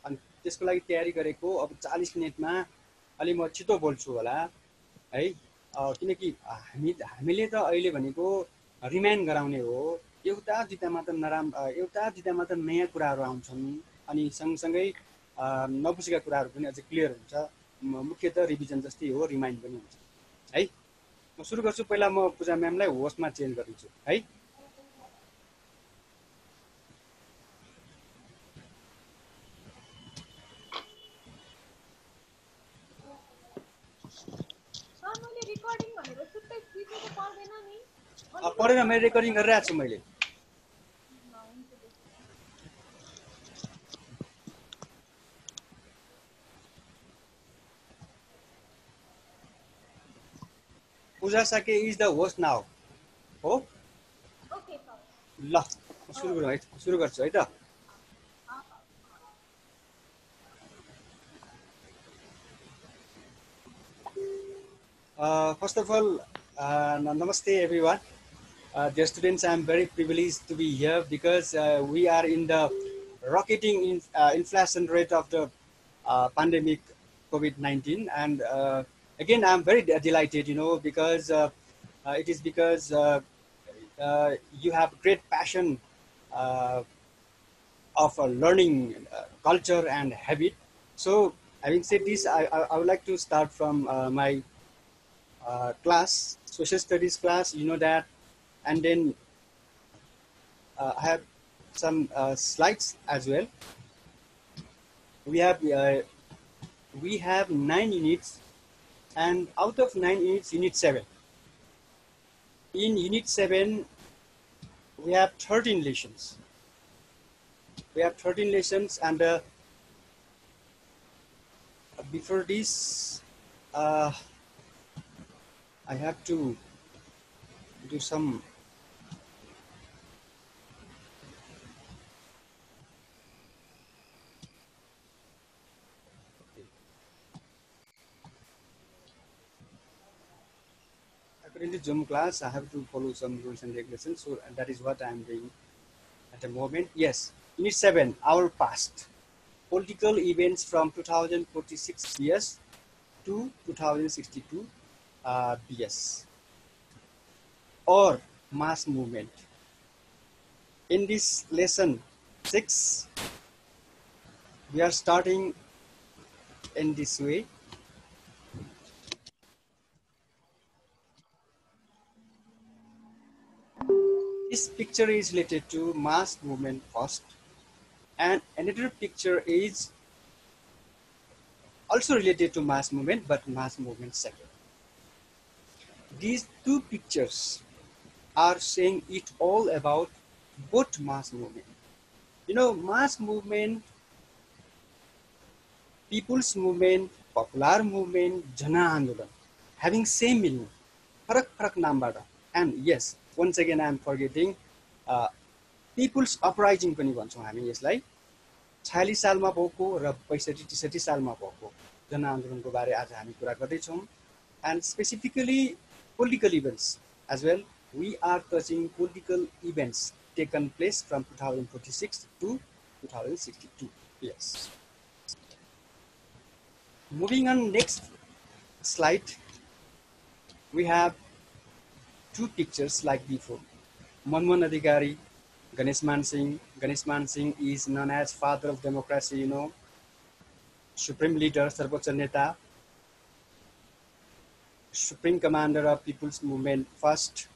अनि त्यसको लागि तयारी गरेको अब 40 मिनेटमा अलि म छिटो बोल्छु होला है किनकि हामीले त अहिले भनेको रिमाइन्ड गराउने हो एउटा दुईटा मात्र नयाँ कुराहरू आउँछन् अनि सँगसँगै नबुझेका कुराहरू पनि अझै क्लियर हुन्छ मुख्यतः रिभिजन जस्तै हो रिमाइन्ड पनि हुन्छ है म सुरु गर्छु पहिला म पूजा म्यामलाई होस्टमा चेन्ज गरिदिन्छु है पढेन मैले रेकर्डिङ गरिरहेको छु मैले पूजा साके इज द होस्ट नाउ हो ल सुरु गर्छु है त first of all namaste everyone dear students I am very privileged to be here because we are in the rocketing inflation rate of the pandemic COVID-19 and again I am very delighted because it is because you have great passion of learning culture and habit. So having said this I would like to start from my class, social studies class, you know that, and then I have some slides as well. We have 9 units, and out of 9 units, unit 7. In unit 7, we have 13 lessons. And before this, I have to do some according to Zoom class I have to follow some rules and regulations, so that is what I am doing at the moment. Yes, unit 7, our past political events from 2046 BS to 2062 BS or mass movement. In this lesson 6, we are starting in this way. This picture is related to mass movement first, and another picture is also related to mass movement, but mass movement second. These two pictures are saying it all about both mass movement. You know, mass movement, people's movement, popular movement, Jana Andolan, having same meaning, farak naamबाट. And yes, once again I am forgetting, people's uprising पनि भन्छौँ हामी यसलाई. 46 सालमा भएको र 65-63 सालमा भएको जनआन्दोलनको बारे आज हामी कुरा गर्दैछौँ. And specifically political events as well. We are touching political events taken place from 2046 to 2062. Yes. Moving on, next slide, we have two pictures like before. Manmohan Adhikari, Ganesh Man Singh. Ganesh Man Singh is known as father of democracy, you know, supreme leader, Sarvocha Neta, supreme commander of people's movement first,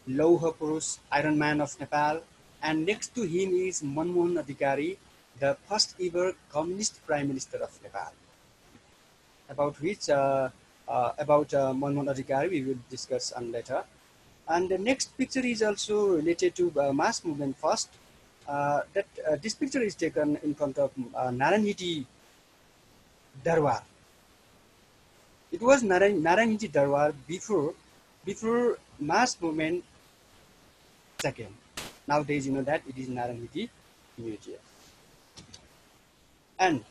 Lauha Purush, Iron Man of Nepal, and next to him is Manmohan Adhikari, the first ever communist prime minister of Nepal. About which, Manmohan Adhikari we will discuss on later. And the next picture is also related to mass movement first. This picture is taken in front of Narayanhiti Darbar. It was Narayanhiti Darbar before mass movement second. Nowadays, you know that it is Narayanhiti Museum. And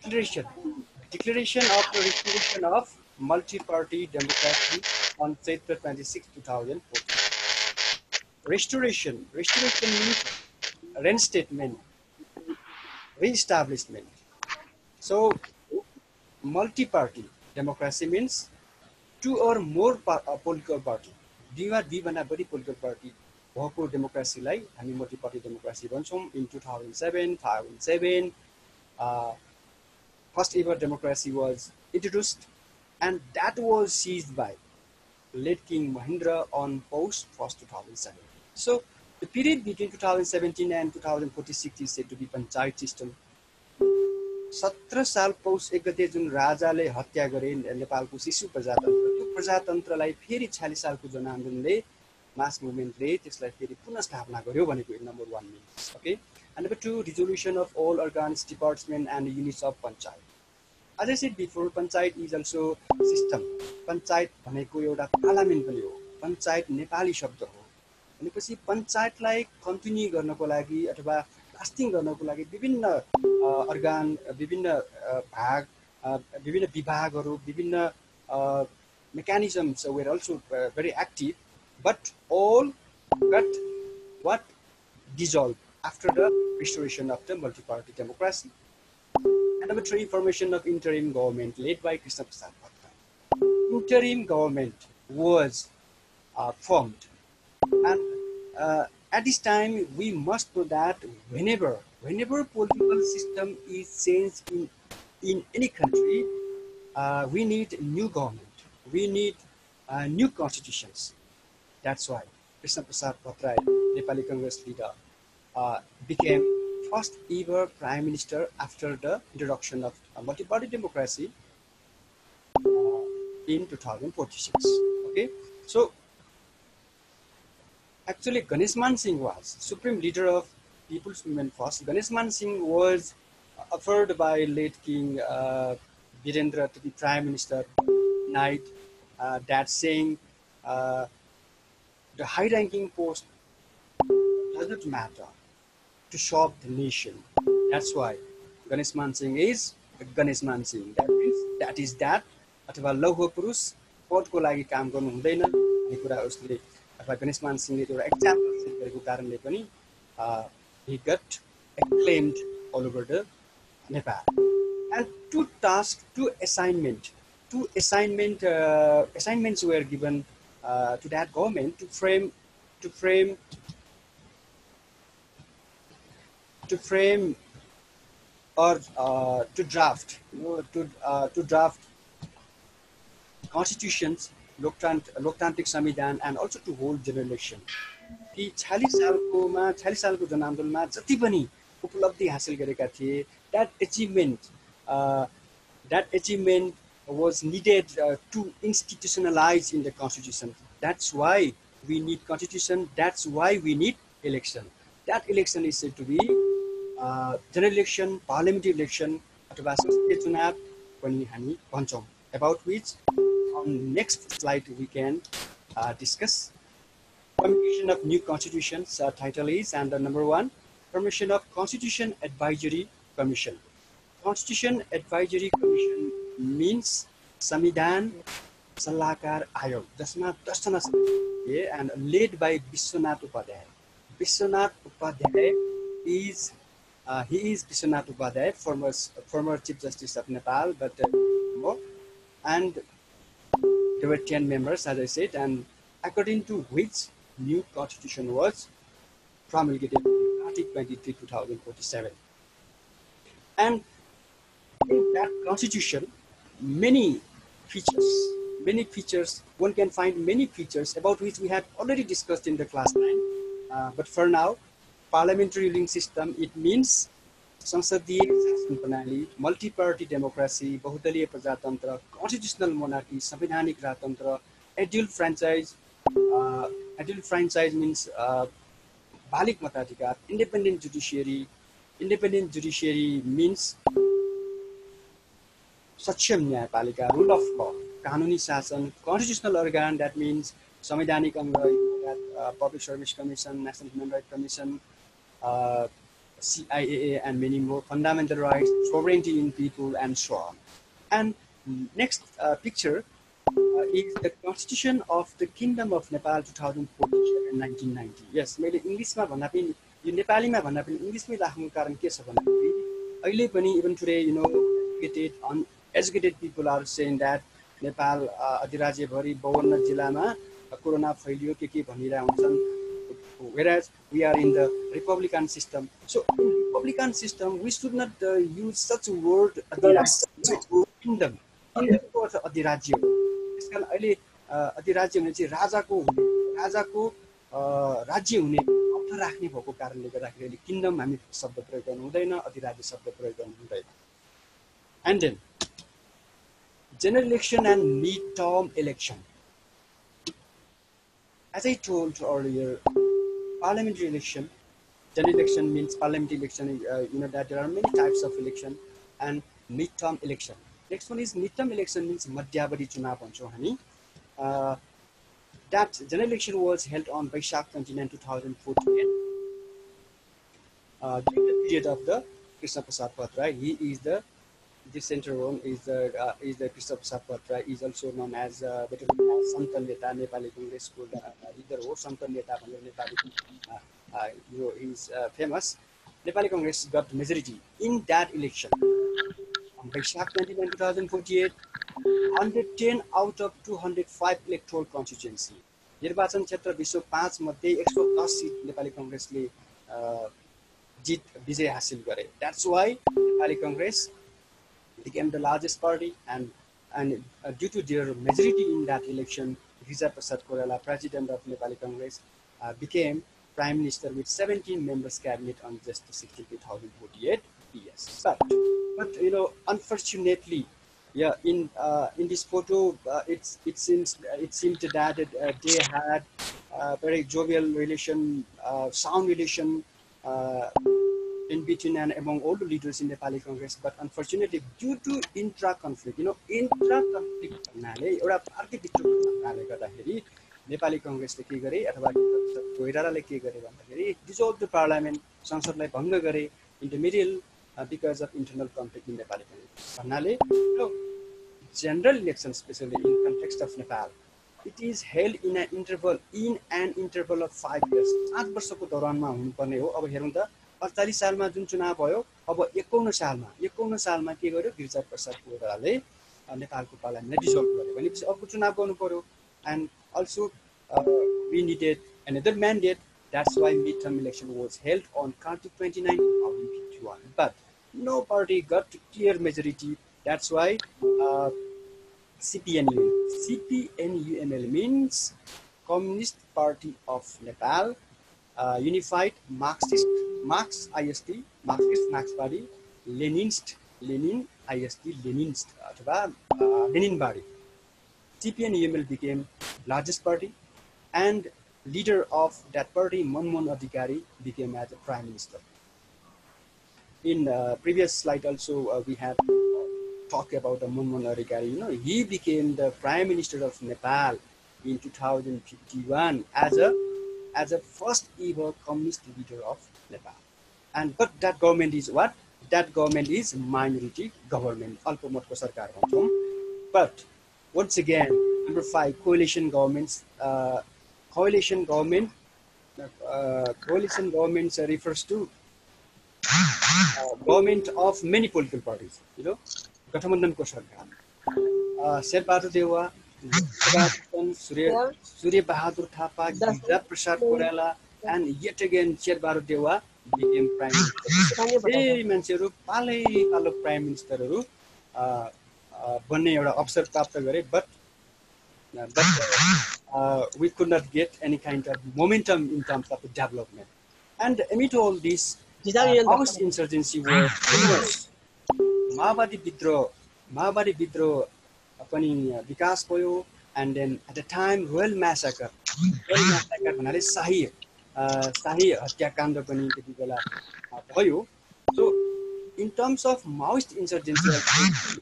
declaration of the restoration of multi-party democracy on September 26, 2014. Restoration means reinstatement, re-establishment. So, multi-party democracy means two or more political party. दुई भन्दा बढी political party भएको democracy-लाई हामी multi-party democracy भन्छौँ. In 2007, first ever democracy was introduced, and that was seized by late King Mahendra on post 1st 2007. So the period between 2017 and 2046 is said to be panchayat system. 17 साल पौष 1 गते जुन राजाले हत्या गरे नेपालको शिशु प्रजातन्त्र, त्यो प्रजातन्त्रलाई फेरि 46 सालको जनआन्दोलनले मास मुभमेन्टले त्यसलाई फेरि पुनर्स्थापना गर्यो भनेको number 1 means. Okay. And number 2, resolution of all organs, departments and units of panchayat. As I said before, panchayat is also system. Panchayat भनेको एउटा पार्लियामेन्ट पनि हो. Panchayat नेपाली शब्द हो. भनेपछि पञ्चायतलाई कन्टिन्यू गर्नको लागि अथवा लास्टिङ गर्नको लागि विभिन्न अर्गान, विभिन्न भाग, विभिन्न विभागहरू, विभिन्न mechanisms were also very active, but all got dissolved after the restoration of the multi-party democracy. And number 3, formation of interim government led by Krishna Prasad Bhattacharya. Interim government was formed, and at this time we must know that whenever political system is changed in any country, we need new government, we need new constitutions. That's why Krishna Prasad Bhattacharya, Nepali Congress leader, became first ever prime minister after the introduction of multi-party democracy in 2046. Okay, so actually Ganesh Man Singh was supreme leader of People's Movement First. Ganesh Man Singh was offered by late King Virendra to be prime minister night. That saying the high-ranking post doesn't matter to serve the nation. That's why Ganesh Man Singh is Ganesh Man Singh. That means that is that. अथवा लौह पुरुष पदको लागि काम गर्नु हुँदैन भन्ने कुरा उसले अथवा गणेश मान सिंहले एउटा एक्जाम्पल सेट गरेको कारणले पनि he got acclaimed all over the Nepal. And assignments were given to that government to frame or to draft, to draft constitutions, Loktantrik Samvidhan, and also to hold general election. कि 46 सालको जनआन्दोलनमा जति पनि उपलब्धि हासिल गरेका थिए, that achievement was needed to institutionalize in the constitution. That's why we need constitution. That's why we need election. That election is said to be general election, parliamentary election, अथवा संसदीय चुनाव पनि हामी भन्छौँ. About which on next slide we can discuss. Formation of new constitutions title is, and the number 1, formation of Constitution Advisory Commission. Constitution Advisory Commission means संविधान सल्लाहकार आयोग, जसमा 10 जना सदस्य थिए and led by Vishwanath Upadhyay. Vishwanath Upadhyay is he is Vishwanath Upadhyay, former Chief Justice of Nepal, but and there were 10 members, as I said, and according to which new constitution was promulgated on Article 23, 2047. And in that constitution, many features, one can find many features about which we have already discussed in the class 9. But for now, parliamentary ruling system, it means संसदीय शासन प्रणाली, multi-party democracy, बहुदलीय प्रजातन्त्र, constitutional monarchy, संवैधानिक राजतन्त्र, adult franchise. Adult franchise means बालिग मताधिकार, independent judiciary. Independent judiciary means सक्षम न्यायपालिका, rule of law, कानुनी शासन, constitutional organ, that means संवैधानिक अंग, Public Service Commission, National Human Rights Commission, CIAA, and many more, fundamental rights, sovereignty in people, and so on. And next picture is the Constitution of the Kingdom of Nepal 2014 and 1990. Yes, मैले इङ्ग्लिसमा भन्दा पनि यो नेपालीमा भन्दा पनि इङ्ग्लिसमै राख्नुको कारण के छ भन्दाखेरि अहिले पनि even today, you know, uneducated people are saying that Nepal अधिराज्यभरि 52 जिल्लामा कोरोना फैलियो के भनिरहेका हुन्छन्. Whereas we are in the Republican system. So in Republican system, we should not use such a word kingdom. अधिराज्य. त्यसकारण अहिले अधिराज्य भने चाहिँ राजाको राज्य हुने अर्थ राख्ने भएको कारणले गर्दाखेरि अहिले किङडम हामी शब्द प्रयोग गर्नु हुँदैन, अधिराज्य शब्द प्रयोग गर्नु हुँदैन. And then general election and mid-term election. As I told earlier, parliamentary election, general election means parliamentary election, you know that there are many types of election, and mid-term election. Next one is mid-term election means madhyavadi chunav bhaन्छौं हामी. That general election was held on Vaishak 29, 2014. During the period of the Krishna Prasad Patra, he is the center one is the Krishna Prasad Patra, is also known as better known as Santan Neta, Nepali Congress को leader हो. Santan Neta भनेर नेपाली यो is famous. Nepali Congress got majority in that election. On Vaishak 29, 2048, 110 out of 205 electoral constituency. निर्वाचन क्षेत्र 205 मध्ये 110 seat Nepali कांग्रेसले विजय हासिल गरे. That's why Nepali Congress became the largest party, and due to their majority in that election, Rijat Prasad Koirala, president of Nepali Congress, became prime minister with 17 members cabinet on just 62,048 PS. But you know, unfortunately, yeah, in this photo, it seemed that they had very jovial relation, sound relation in between and among all the leaders in Nepali Congress. But unfortunately, due to intra-conflict, you know, intra-conflict भन्नाले एउटा party भित्रले गर्दाखेरि नेपाली कांग्रेसले के गरे अथवा कोइरालाले के गरे भन्दाखेरि dissolve the parliament, संसदलाई भङ्ग गरे in the middle because of internal conflict in Nepali Congress. भन्नाले you know, general election, especially in context of Nepal, it is held in an interval of 5 years. 5 वर्षको दौरानमा हुनुपर्ने हो. अब हेरौँ त 48 सालमा जुन चुनाव भयो, अब 51 सालमा के गर्यो गिरिजा प्रसाद कोइरालाले नेपालको पार्लियामेन्टलाई डिसल्भ गर्यो. भनेपछि अर्को चुनाव गर्नु पर्यो. And also we needed another mandate. That's why midterm election was held on Kartik 29, 2051. But no party got clear majority. That's why CPNUML means Communist Party of Nepal, Unified Marxist, Marxist Marxist Lenin IST Leninist अथवा Leninbari. CPN-UML became largest party, and leader of that party, Manmohan Adhikari, became as a prime minister. In previous slide also we have talked about Manmohan Adhikari. You know, he became the prime minister of Nepal in 2051 as a first ever communist leader of Nepal. And but that government is what? That government is minority government. Alpamotko sarkar bhaन्छौं. But once again, number 5, coalition governments. Coalition governments refers to government of many political parties. You know, गठबन्धनको सरकार. Sher Bahadur Deuba, Surya Bahadur Thapa, Gita Prasad Koirala, and yet again Sherbahadur Dewa became prime minister. धेरै मान्छेहरु पालो prime ministerहरु बन्ने एउटा अवसर प्राप्त गरे, but we could not get any kind of momentum in terms of the development. And amid all this, Maoist insurgency was numerous. Mahabadi Bidro पनि विकास भयो, and then at the time Royal Massacre भन्नाले शाही हत्याकाण्ड पनि त्यति बेला भयो. So in terms of Maoist insurgency,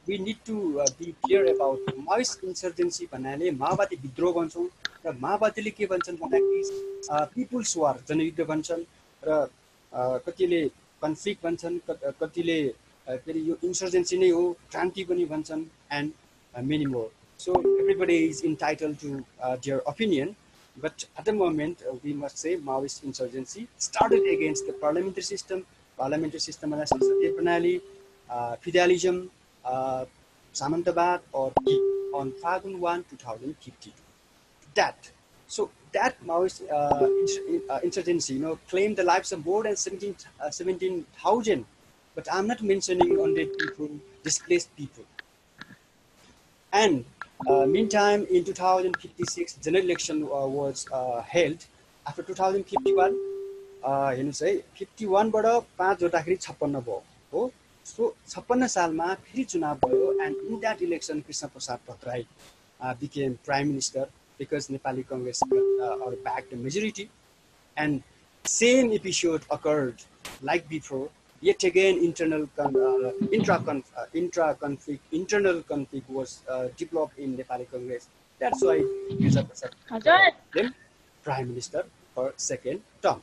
we need to be clear about Maoist insurgency भन्नाले माओवादी विद्रोह भन्छौं र माओवादीले के भन्छन् भन्दाखेरि पिपुल्स वार जनयुद्ध भन्छन् र कतिले कन्फ्लिक्ट भन्छन्, कतिले फेरि यो इन्सर्जेन्सी नै हो, क्रान्ति पनि भन्छन्, and many more. So everybody is entitled to their opinion, but at the moment we must say Maoist insurgency started against the parliamentary system as Sansadya Pranali, feudalism, Samantavad, or on Fagun 1, 2052. So that Maoist insurgency, claimed the lives of more than 17,000, but I'm not mentioning 100 people, displaced people. And meantime, in 2056, general election was held. After 2051, 51 बाट 5 जोड्दाखेरि 56 भयो हो. So 56 सालमा फेरि चुनाव भयो, and in that election Krishna Prasad Bhattarai became prime minister because Nepali Congress backed the majority. And same episode occurred like before. Yet again, internal conflict was developed in Nepali Congress. That's why Krishna Prasad became prime minister for second term.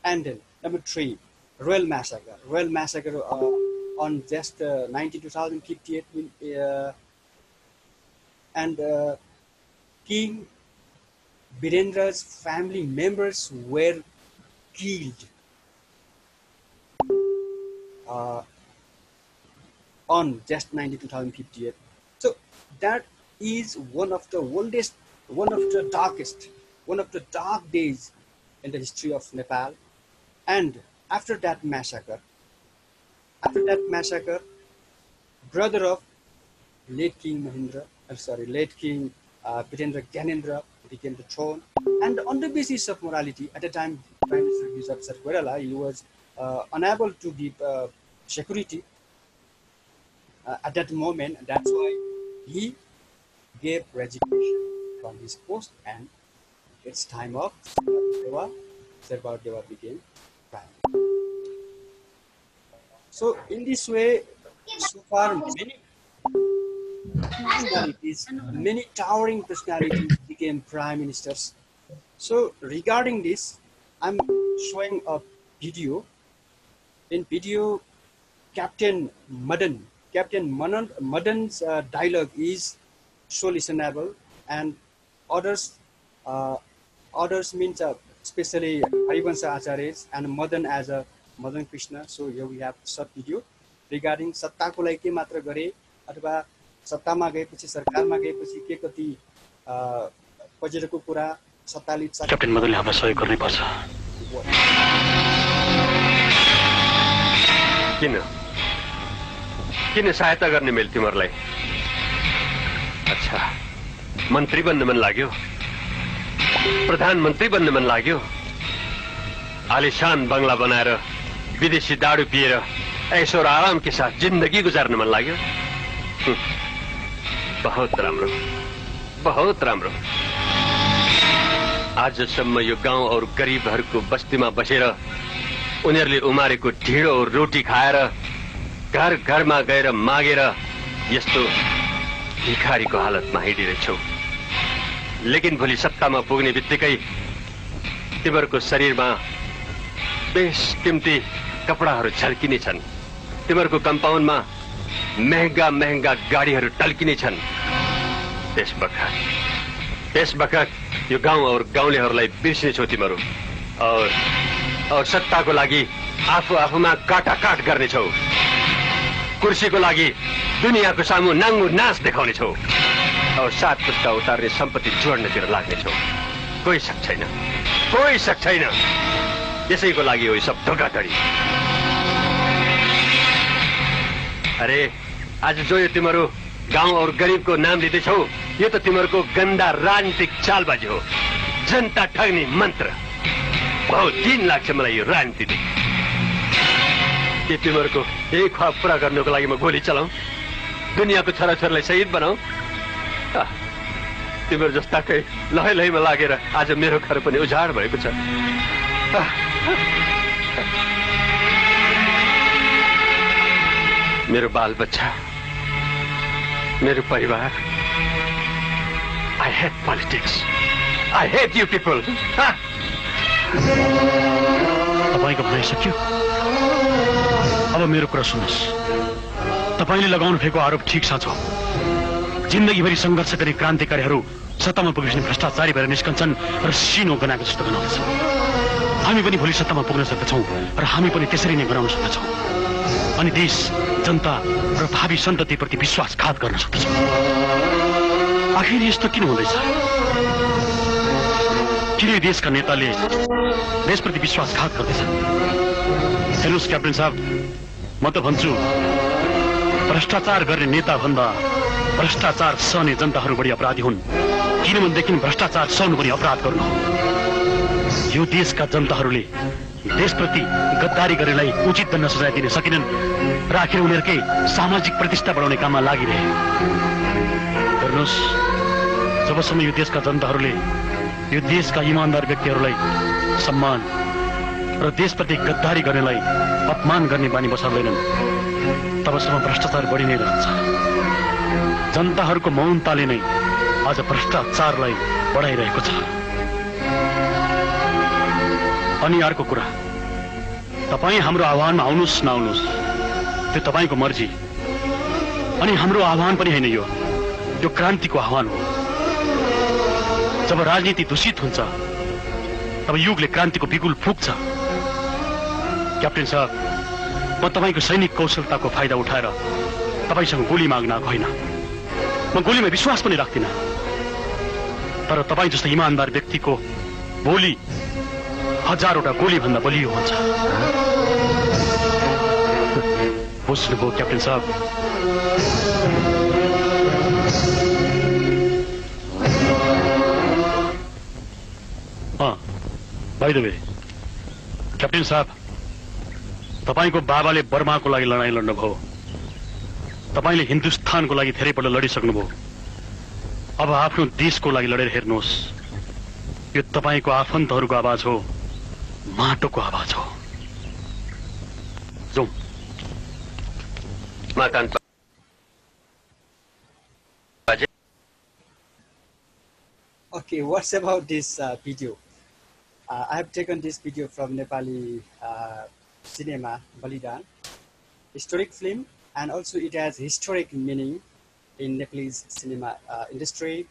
And then number 3, Royal Massacre. Royal Massacre on just 2058, and King Birendra's family members were killed on just 2058. So that is one of the oldest, one of the dark days in the history of Nepal. And after that massacre, brother of late King Birendra Gyanendra became the throne. And on the basis of morality, at the time, Prime Minister Gita Prasad Koirala, he was unable to give security at that moment. That's why he gave resignation from his post, and it's time of Sherbahadur Dewa became prime. So in this way, so far many towering personalities became prime ministers. So regarding this, I'm showing a video. In video, Captain Madan's dialogue is so listenable, and others means especially Harivansa Acharyas and Madan as a Madan Krishna. So here we have short video regarding सत्ताको लागि के मात्र गरे अथवा सत्तामा गएपछि सरकारमा गएपछि के कति पछिको कुरा सत्ताले क्याप्टेन मदनले हामीलाई सहयोग गर्नै पर्छ. किन सहायता गर्ने मैले तिमीहरुलाई? अच्छा, मन्त्री बन्न मन लाग्यो? प्रधानमन्त्री बन्न मन लाग्यो, आलिशान बंगला बनाएर विदेशी दारू पिएर ऐशो और आराम के साथ जिन्दगी गुजार्न मन लाग्यो। बहुत राम्रो, बहुत राम्रो। आजसम्म यो गाउँ और गरिबहरूको बस्तीमा बसेर उनीहरूले उमारेको ढिँडो और रोटी खाएर घर घरमा गएर मागेर यस्तो भिखारीको हालतमा हिँडिरहेछौ। लेकिन भोलि सत्तामा पुग्ने बित्तिकै तिमीहरूको शरीरमा बेस कीमती कपडाहरू झल्किने छन्, तिमीहरूको कम्पाउन्डमा महँगा महँगा गाडीहरू टल्किने छन्। त्यस बखत यो गाउँ और गाउँलेहरूलाई बिर्सिनेछौ तिमीहरू और सत्ताको लागि आफूमा काटाकाट गर्नेछौ, कुर्सीको लागि दुनियाँको सामु नाङ्गो नाच देखाउनेछौ और 7 पुस्ता उतार्ने सम्पत्ति जोड्नतिर लाग्नेछौ। कोही शक छैन, कोही शक छैन। यसैको लागि हो यो सब धोखाधडी। अरे आज जो यो तिमीहरू गाउँ और गरिबको नाम लिँदैछौ, यो त तिमीहरूको गन्दा राजनीतिक चालबाजी हो, जनता ठग्ने मन्त्र। बहुत दिन लाग्छ मलाई यो राजनीति। के तिमीहरूको यही ख्वाब पूरा गर्नको लागि म गोली चलाऊ, दुनियाँको छोराछोरीलाई शहीद बनाऊ? तिमीहरू जस्ताकै लहै लहैमा लागेर आज मेरो घर पनि उजाड भएको छ। मेरो बाल बच्चा, मेरो परिवार। I hate politics. I hate you people. तपाईको भनाइ सक्यो? अब मेरो कुरा सुन्नुहोस्। तपाईले लगाउनु भएको आरोप ठिक साँचो हो। जिन्दगीभरि सङ्घर्ष गरी क्रान्तिकारीहरू सत्तामा पुगेपछि भ्रष्टाचारी भएर निस्कन्छन् र सिनो गनाएको जस्तो गनाउँदछ। हामी पनि भोलि सत्तामा पुग्न सक्दछौँ र हामी पनि त्यसरी नै गराउन सक्दछौँ अनि देश, जनता र भावी सन्ततिप्रति विश्वासघात गर्न सक्दछौँ। आखिर यस्तो किन हुँदैछ? किन देशका नेताले देशप्रति विश्वासघात गर्दैछन्? हेर्नुहोस् क्याप्टेन साहब, म त भन्छु भ्रष्टाचार गर्ने नेता भन्दा भ्रष्टाचार सहने जनताहरू बढी अपराधी हुन्। किनभनेदेखि भ्रष्टाचार सहनु पनि अपराध गर्नु हो। यो देशका जनताहरूले देशप्रति गद्दारी गर्नेलाई उचित दण्ड सजाय दिन सकेनन् र आखिर उनीहरूकै सामाजिक प्रतिष्ठा बढाउने काममा लागिरहे। हेर्नुहोस्, जबसम्म यो देशका जनताहरूले यो देशका इमानदार व्यक्तिहरूलाई सम्मान र देशप्रति गद्दारी गर्नेलाई अपमान गर्ने बानी बसाल्दैनन्, तबसम्म भ्रष्टाचार बढी नै रहन्छ। जनताहरूको मौनताले नै आज भ्रष्टाचारलाई बढाइरहेको छ। अनि अर्को कुरा, तपाईँ हाम्रो आह्वानमा आउनुहोस् नआउनुहोस् त्यो तपाईँको मर्जी। अनि हाम्रो आह्वान पनि होइन, यो क्रान्तिको आह्वान हो। जब राजनीति दूषित हुन्छ तब युगले क्रान्तिको बिगुल फुक्छ। क्याप्टेन साहब, म तपाईँको सैनिक कौशलताको फाइदा उठाएर तपाईँसँग गोली माग्न आएको होइन। म गोलीमा विश्वास पनि राख्दिनँ, तर तपाईँ जस्तो इमानदार व्यक्तिको बोली हजारवटा गोली भन्दा बलियो हुन्छ। बुझ्नुभयो क्याप्टेन साहब? बाइ द वे क्याप्टेन साहब, तपाईको बाबाले बर्माको लागि लडाईँ लड्नुभयो, तपाईले हिन्दुस्तानको लागि धेरैपल्ट लडिसक्नुभयो। अब आफ्नो देशको लागि लडेर हेर्नुहोस्। यो तपाईको आफन्तहरूको आवाज हो, माटोको आवाज हो। जाउँ। Okay, what's about this video? I have taken this video from Nepali cinema, Balidan, historic film, and also it has historic meaning in Nepalese cinema industry.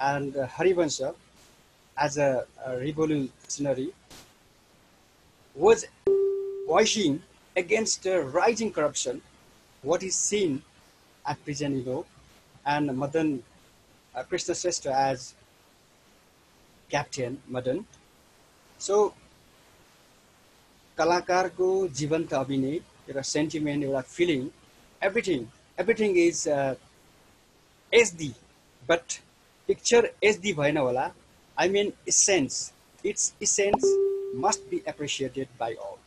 And Harivansha, as a revolutionary, was voicing against rising corruption, what is seen at present, and Madan Krishna Srestha as Captain Madan. So, कलाकारको जीवन्त अभिनय, एउटा sentiment, एउटा feeling, everything is SD, but picture SD भएन होला, I mean essence. Its essence must be appreciated by all.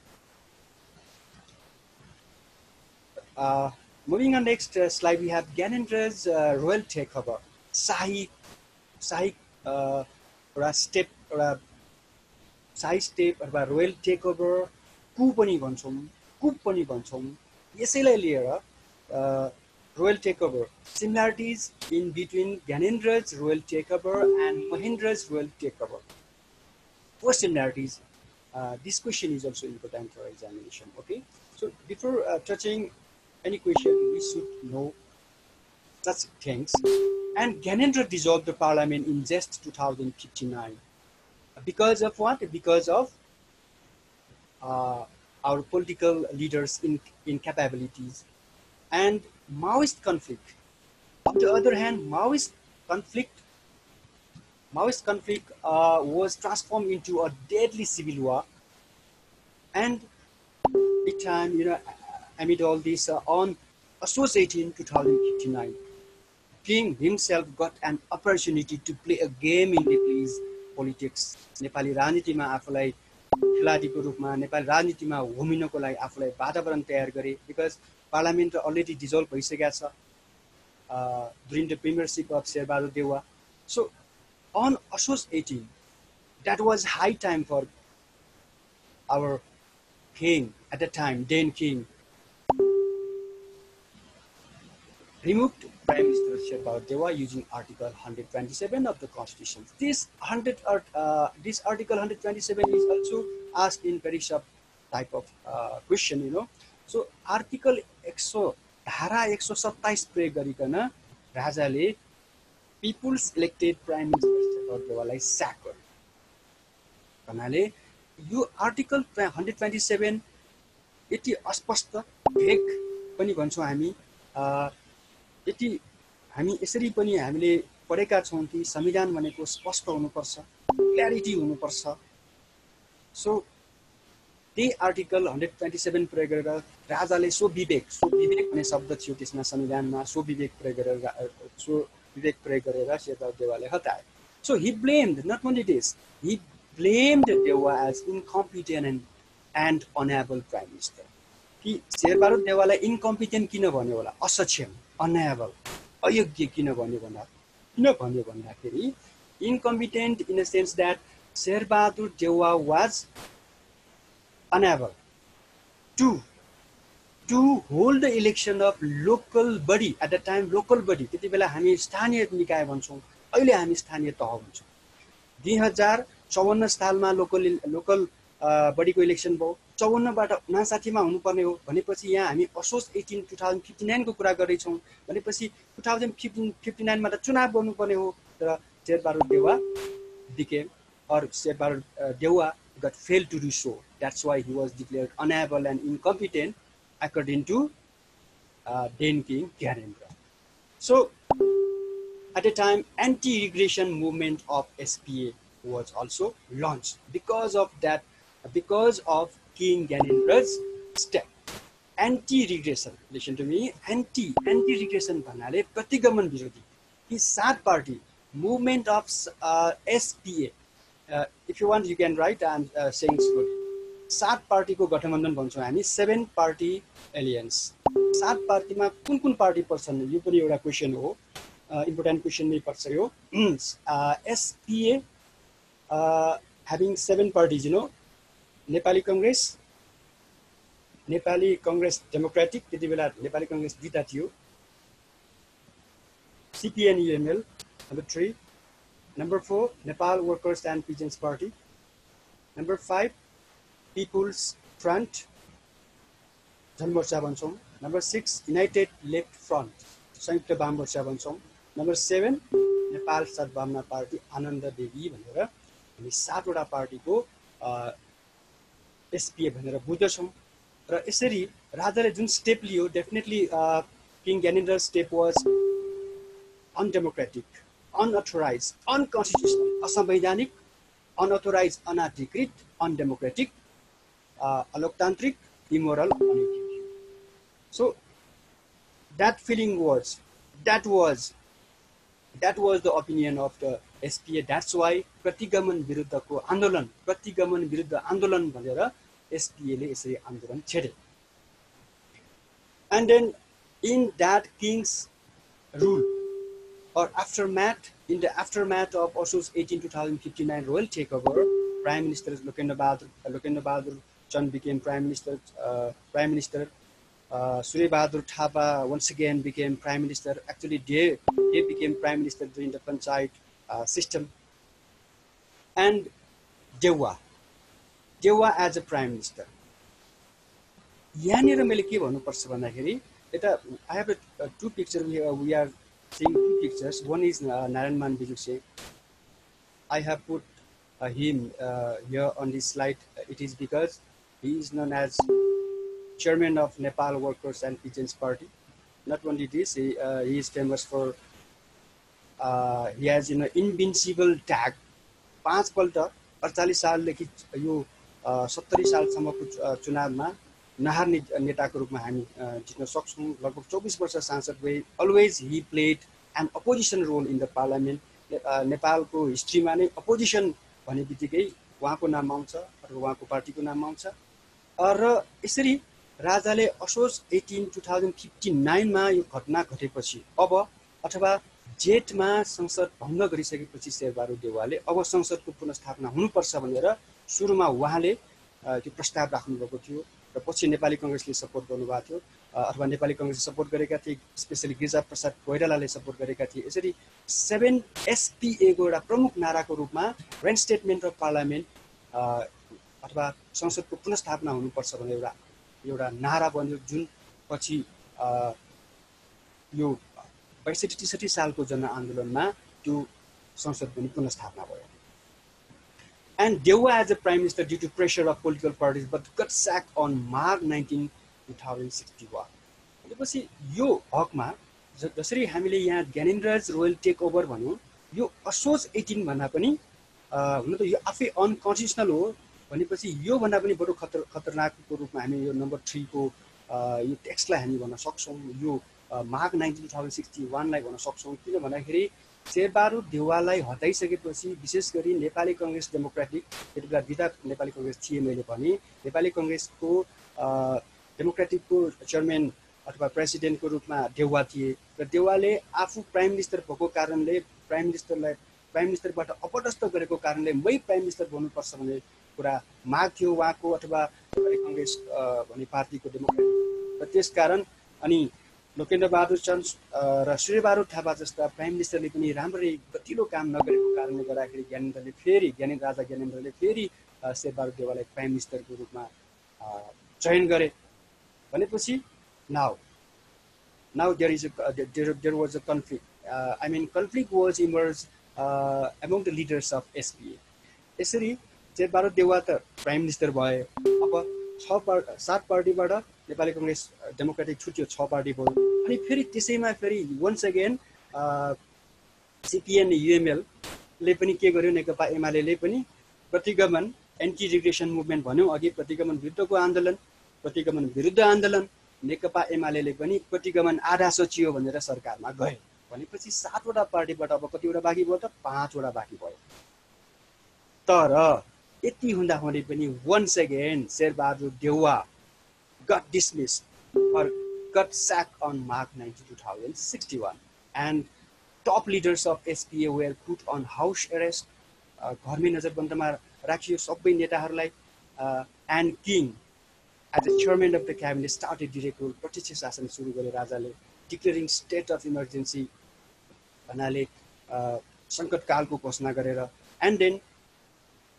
Moving on next slide, we have Gyanendra's royal takeover. Shahi step अथवा royal takeover coup पनि भन्छौँ, coup पनि भन्छौँ। यसैलाई लिएर royal takeover similarities in between Gyanendra's royal takeover and Mahendra's royal takeover. For similarities, this question is also important for examination. Okay, so before touching any question, we should know such things. And Gyanendra dissolved the parliament in just 2059. Because of what? Because of our political leaders' incapabilities and Maoist conflict. On the other hand, Maoist conflict was transformed into a deadly civil war. And the time, amid all this, on Assos 18, 2059, King himself got an opportunity to play a game in Nepalese politics. Nepali राजनीतिमा आफूलाई खेलाडीको रूपमा नेपाली राजनीतिमा घुमिनको लागि आफूलाई वातावरण तयार गरे because parliament already dissolved भइसकेको छ during the premiership of Sherbahadur Dewa. So on Assos 18, that was high time for our king at the time, then king, removed Prime Minister Sherbahadur Dewa using Article 127 of the Constitution. This Article 127 is also asked in Parishab type of question, So Article 127 प्रयोग गरिकन राजाले People's elected Prime Minister Sherbahadur Dewaलाई sack गर्यो। भन्नाले यो Article 127 यति अस्पष्ट भेग पनि भन्छौँ हामी। यति हामी यसरी पनि हामीले पढेका छौँ कि संविधान भनेको स्पष्ट हुनुपर्छ, क्ल्यारिटी हुनुपर्छ। सो त्यही आर्टिकल 127 प्रयोग गरेर राजाले सो विवेक भन्ने शब्द थियो त्यसमा संविधानमा, सो विवेक प्रयोग गरेर शेरबहादुर देवालाई हटाए। So he blamed, not only this, he blamed Dewa as incompetent and unable prime minister. कि शेरबहादुर देवालाई इन्कम्पिटेन्ट किन भन्यो होला, असक्षम, अनएबल, अयोग्य किन भन्यो भन्दाखेरि incompetent in the sense that Sher Bahadur Deuba was unable to hold the election of local body at the time. Local body त्यति बेला हामी स्थानीय निकाय भन्छौँ, अहिले हामी स्थानीय तह भन्छौँ। 2054 सालमा लोकल बडीको इलेक्सन भयो। 54 बाट 59 मा हुनुपर्ने हो भनेपछि यहाँ हामी असोज 18 2059 को कुरा गर्दैछौँ भनेपछि 2059 मा त चुनाव गर्नुपर्ने हो। तर शेरबहादुर देवा शेरबहादुर देवा got failed to do so. That's why he was declared unable and incompetent according to then King Gyanendra. So at the time, anti-regression movement of SPA was also launched because of King Gyanendra's step. Anti-regression, listen to me, anti-regression भन्नाले प्रतिगमन विरोधी। कि 7 party movement of SPA. If you want, you can write. I'm saying slowly. 7 party को गठबन्धन भन्छौँ हामी, 7 party alliance. 7 party मा कुन party पर्छन् यो पनि एउटा क्वेशन हो, इम्पोर्टेन्ट क्वेशन नै पर्छ यो। SPA having 7 parties, Nepali Congress democratic, त्यति बेला नेपाली कांग्रेस दुईटा थियो, CPN UML, number 3. Number 4, Nepal Workers and Peasants Party. Number 5, People's Front, Janmorcha भन्छौँ। Number 6, United Left Front, संयुक्त वाम मोर्चा भन्छौँ। Number 7, नेपाल सद्भावना पार्टी, आनन्द देवी भनेर हामी 7 वटा पार्टीको SPA भनेर बुझ्दछौँ। र यसरी राजाले जुन step Leo, definitely king Gyanendra step was undemocratic, unauthorized, unconstitutional, असंवैधानिक, unauthorized, अनाधिकृत, undemocratic, अलोकतान्त्रिक, immoral, unethical. So that was the opinion of the SPA. That's why प्रतिगमन विरुद्धको आन्दोलन भनेर SPA ले यसरी आन्दोलन छेडे. And then in that king's rule or in the aftermath of Osho's 2059 royal takeover, Prime Minister Lokendra Bahadur Chand became Prime Minister. Surya Bahadur Thapa once again became Prime Minister. Actually, they became Prime Minister during the Panchayat system. And Dewa as a Prime Minister. यहाँनिर मैले के भन्नुपर्छ भन्दाखेरि यता I have two pictures here. We are seeing two pictures. One is Narayanman Bijuse. I have put him here on this slide. It is because he is known as chairman of Nepal Workers and Peasants Party. Not only this, he is famous for he has invincible tag. 5 पल्ट 48 सालदेखि यो 70 सालसम्मको चुनावमा नहार नेताको रूपमा हामी जित्न सक्छौं. लगभग 24 वर्ष सांसद भए. Always he played an opposition role in the parliament. नेपालको हिस्ट्रीमा नै अपोजिसन भन्ने बित्तिकै उहाँको नाम आउँछ अथवा उहाँको पार्टीको नाम आउँछ. र यसरी राजाले असोज 2059 मा यो घटना घटेपछि अब अथवा जेठमा संसद भङ्ग गरिसकेपछि शेरबहादुर देउवाले अब संसदको पुनर्स्थापना हुनुपर्छ भनेर सुरुमा उहाँले त्यो प्रस्ताव राख्नु भएको थियो र पछि नेपाली कांग्रेसले सपोर्ट गर्नुभएको थियो अथवा नेपाली कांग्रेसले सपोर्ट गरेका थिए. स्पेशली गिरिजा प्रसाद कोइरालाले सपोर्ट गरेका थिए. यसरी 7 SPA को एउटा प्रमुख नाराको रूपमा रेन्स्टेटमेन्ट अफ पार्लियामेन्ट अथवा संसदको पुनर्स्थापना हुनुपर्छ भनेर एउटा नारा बन्यो, जुन पछि यो 62-63 सालको जनआन्दोलनमा त्यो संसद पनि पुनर्स्थापना भयो. And Dewa as a prime minister due to pressure of political parties, but got sacked on March 19, 2061. भनेपछि यो हकमा जसरी हामीले यहाँ ज्ञानेन्द्रज रोयल टेक ओभर भन्यो, यो असोज 18 भन्दा पनि हुन त यो आफै अनकन्स्टिट्युसनल हो भनेपछि यो भन्दा पनि बडो खतरनाकको रूपमा हामी यो नम्बर 3 को यो टेक्स्टलाई हामी भन्न सक्छौं. यो मार्च 19, 2061 लाई भन्न सक्छौं. किन भन्दाखेरि शेरबहादुर देउवालाई हटाइसकेपछि विशेष गरी नेपाली कांग्रेस डेमोक्रेटिक त्यतिबेला दुईटा नेपाली कांग्रेस थिए. मैले भने नेपाली कांग्रेसको डेमोक्रेटिकको चेयरम्यान अथवा प्रेसिडेन्टको रूपमा देउवा थिए र देउवाले आफू प्राइम मिनिस्टर भएको कारणले प्राइम मिनिस्टरबाट अपदस्थ गरेको कारणले मै प्राइम मिनिस्टर बन्नुपर्छ भन्ने कुरा माग थियो उहाँको अथवा नेपाली कांग्रेस भन्ने पार्टीको डेमोक्रेटिक. र त्यसकारण अनि लोकेन्द्र बहादुर चन्द र सूर्यबहादुर थापा जस्ता प्राइम मिनिस्टरले पनि राम्ररी गतिलो काम नगरेको कारणले गर्दाखेरि राजा ज्ञानेन्द्रले फेरि शेरबहादुर देउवालाई प्राइम मिनिस्टरको रूपमा चयन गरे. भनेपछि now there was a conflict. Conflict was emerged among the leaders of SPA. यसरी शेरबहादुर देउवा त प्राइम मिनिस्टर भए. अब 7 पार्टीबाट नेपाली कांग्रेस डेमोक्रेटिक छुट्यो, 6 पार्टी भयो. अनि फेरि त्यसैमा फेरि वन्स अगेन CPN UML ले पनि के गर्यो, नेकपा एमाले पनि प्रतिगमन एन्टी रिग्रेसन मुभमेन्ट भन्यो अघि, प्रतिगमन विरुद्ध आन्दोलन. नेकपा एमाले पनि प्रतिगमन आधा सचियो भनेर सरकारमा गए. भनेपछि 7 वटा पार्टीबाट अब कतिवटा बाँकी भयो त? 5 वटा बाँकी भयो. तर यति हुँदाहुँदै पनि once again Sher Bahadur Deuba got dismissed or got sacked on March 19, 2061, and top leaders of SPA were put on house arrest. घरमै नजरबन्दमा राखियो सबै नेताहरूलाई. And king as a chairman of the cabinet started direct rule, प्रत्यक्ष शासन सुरु गरे राजाले, declaring state of emergency भन्नाले संकटकालको घोषणा गरेर. And then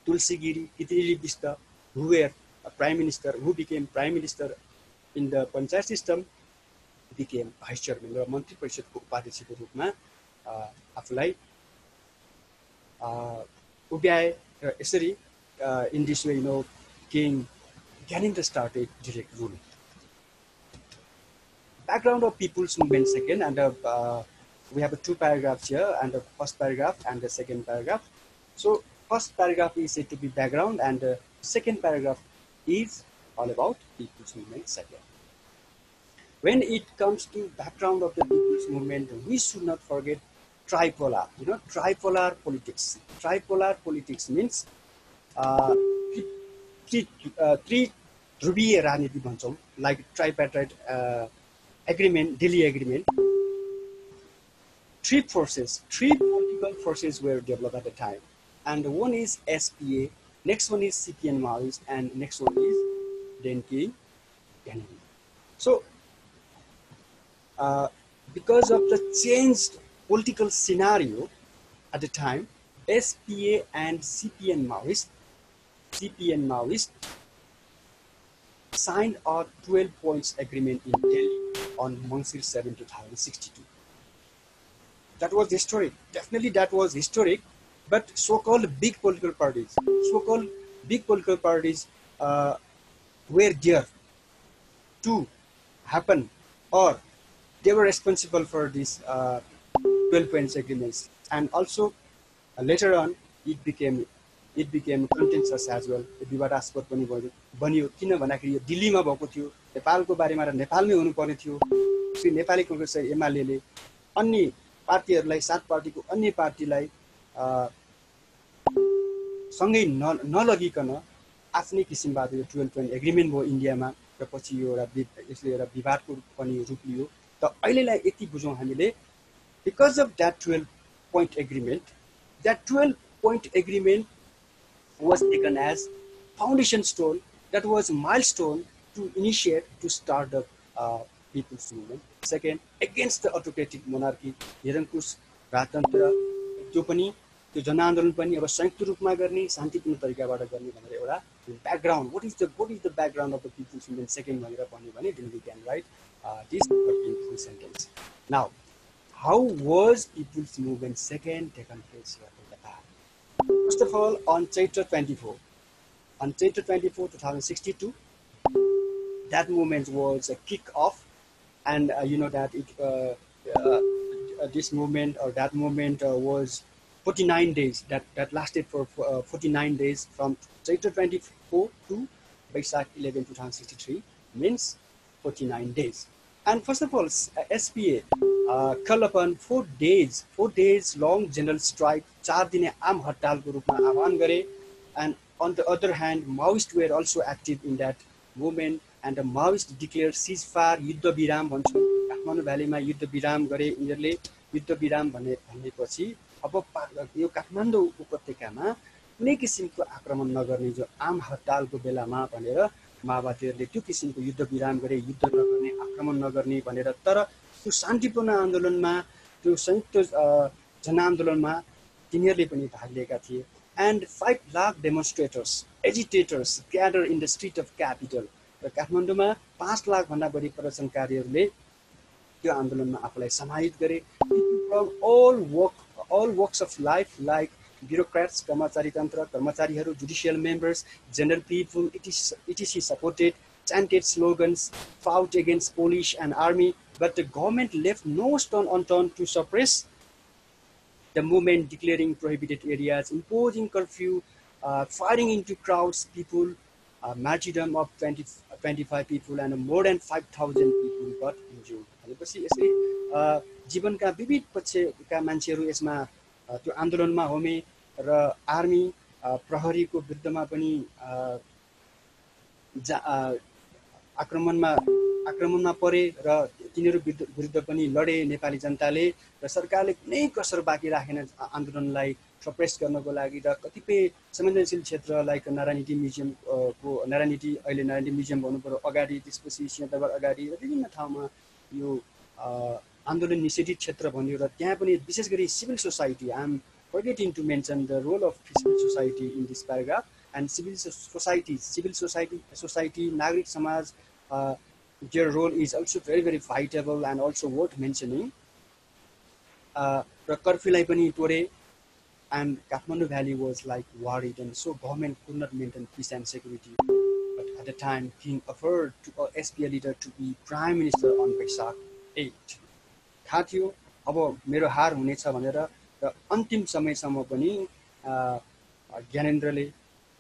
Tulsigiri, Kitili Bista, who were prime minister, who became prime minister in the panchayat system, became vice chairman र मन्त्री परिषदको उपाध्यक्षको रूपमा आफूलाई उभ्याए. र यसरी in this way King Gyanendra started direct rule. Background of people's movement second, and we have 2 paragraphs here, and the first paragraph and the second paragraph. So first paragraph is said to be background, and the second paragraph is all about people's movement second. When it comes to background of the people's movement, we should not forget tripolar, tripolar politics. Tripolar politics means three ध्रुवीय राजनीति भन्छौँ, like tripartite agreement, Delhi agreement. Three political forces were developed at the time, and one is SPA, next one is CPN Maoist, and next one is Denki Kennedy. So, because of the changed political scenario at the time, SPA and CPN Maoist signed a 12 points agreement in Delhi on Mansir 7, 2062. That was historic. Definitely that was historic, but so-called big political parties were there to happen, or they were responsible for these 12 points agreements. And also later on it became contentious as well. विवादास्पद पनि बनियो, किन भन्दाखेरि यो दिल्लीमा भएको थियो, नेपालको बारेमा र नेपालमै हुनुपर्ने थियो। श्री नेपाली कांग्रेस एमाले अन्य पार्टीहरूलाई, 7 पार्टीको अन्य पार्टीलाई सँगै नलगिकन आफ्नै किसिमबाट यो 12 पोइन्ट एग्रिमेन्ट भयो इन्डियामा, र पछि यो यसले एउटा विवादको पनि रूप लियो। त अहिलेलाई यति बुझौँ हामीले, because of that 12 point agreement, that 12 point agreement was taken as foundation stone, that was milestone to initiate, to start the people's movement. Second, against the autocratic monarchy, निरंकुश राजतन्त्र, त्यो जनआन्दोलन पनि अब संयुक्त रूपमा गर्ने, शान्तिपूर्ण तरिकाबाट गर्ने भनेर एउटा background, what is the background of the people's movement, second भनेर भन्यो भने then we can write this in full sentence. Now, how was people's movement second taken place here in Japan? First of all, on Chaitra 24, 2062, that movement was a kick-off, and you know that this movement, or that movement was 49 days. That lasted for 49 days from Chaitra 24 to Baisakh 11, 2063, means 49 days. And first of all, SPA called upon 4 days long general strike, 4 dine आम हडतालको रूपमा आह्वान गरे. And on the other hand, Maoists were also active in that movement, and the Maoists declared ceasefire, युद्ध विराम भन्छौँ. काठमाडौँ भ्यालीमा युद्ध विराम गरे यिनीहरूले. युद्ध विराम भनेपछि अब यो काठमाडौँ उपत्यकामा कुनै किसिमको आक्रमण नगर्ने, जो आम हडतालको बेलामा भनेर माओवादीहरूले त्यो किसिमको युद्ध विराम गरे, युद्ध नगर्ने, आक्रमण नगर्ने भनेर. तर त्यो शान्तिपूर्ण आन्दोलनमा, त्यो संयुक्त जनआन्दोलनमा तिनीहरूले पनि भाग लिएका थिए. And 5 lakh demonstrators, agitators gathered in the street of capital. र काठमाडौँमा 5 लाख भन्दा बढी प्रदर्शनकारीहरूले त्यो आन्दोलनमा आफूलाई समाहित गरे. People from all walks of life, like bureaucrats, कर्मचारी तन्त्र, कर्मचारीहरू, judicial members, general people, etc. supported, chanted slogans, fought against police and army, but the government left no stone unturned to suppress the movement, declaring prohibited areas, imposing curfew, firing into crowds, people, martyrdom of 25 people, and more than 5,000 people got injured. भनेपछि यसले जीवनका विविध पक्षका मान्छेहरू यसमा त्यो आन्दोलनमा होमे, र आर्मी प्रहरीको विरुद्धमा पनि आक्रमणमा परे, र तिनीहरू विरुद्ध पनि लडे नेपाली जनताले, र सरकारले कुनै कसर बाँकी राखेन आन्दोलनलाई सप्रेस गर्नको लागि. र कतिपय संवेदनशील क्षेत्र लाइक नारायणी म्युजियम अहिले नारायणी म्युजियम भन्नु पर्यो अगाडि, त्यसपछि सिंहदरबार अगाडि र विभिन्न ठाउँमा यो आन्दोलन निषेधित क्षेत्र भन्यो. र त्यहाँ पनि विशेष गरी civil society, I am forgetting to mention the role of civil society in this paragraph, and civil society, Nagrik Samaj, their role is also very, very vital and also worth mentioning. Curfew pani tore, and Kathmandu Valley was like worried, and so government could not maintain peace and security. But at the time, King offered to SPA leader to be Prime Minister on Baisakh 8. थाहा थियो अब मेरो हार हुनेछ भनेर, र अन्तिम समयसम्म पनि ज्ञानेन्द्रले,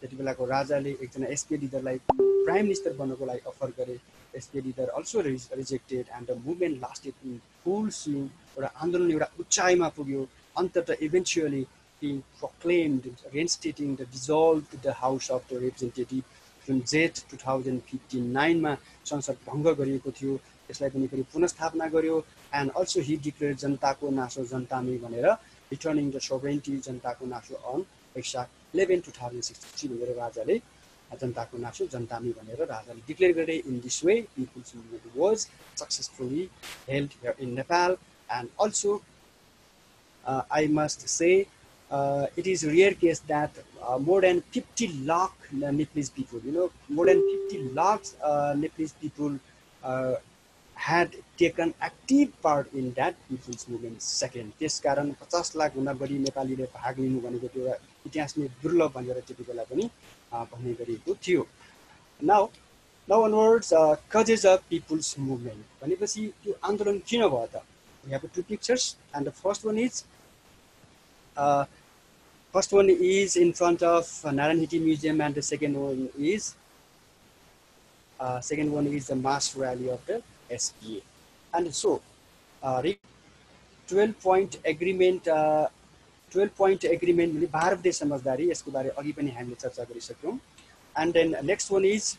त्यति बेलाको राजाले एकजना एसपी लिडरलाई प्राइम मिनिस्टर बन्नको लागि अफर गरे. SP leader also rejected, and the movement lasted in full swing एउटा आन्दोलन एउटा उचाइमा पुग्यो अन्ततः eventually he proclaimed reinstating the dissolved the House of the Representative जुन जेठ 2059 मा संसद भङ्ग गरिएको थियो त्यसलाई पनि फेरि पुनर्स्थापना गर्यो एन्ड अल्सो ही डिक्लेयर्ड जनताको नासो जनतामै भनेर रिटर्निङ द सोभरेनिटी जनताको नासो अन वैशाख 11 2063 भनेर राजाले जनताको नासो जनतामै भनेर राजाले डिक्लेयर गरे in this way people's movement was successfully held here in Nepal and also I must say it is rare case that more than 50 lakh Nepalese people, more than 50 lakhs Nepalese people had taken active part in that people's movement second. त्यसकारण 50 लाख भन्दा बढी नेपालीले भाग लिनु भनेको त्यो इतिहासमै दुर्लभ भनेर त्यति बेला पनि भन्ने गरिएको थियो. Now onwards causes of people's movement भनेपछि त्यो आन्दोलन किन भयो त? We have two pictures and the first one is in front of Narayan Hetty Museum and the second one is the mass rally of the SPA. And so 12-point agreement 12-point agreement भने भारत देश समझदारी यसको बारे अघि पनि हामीले चर्चा गरिसक्यौं. And then next one is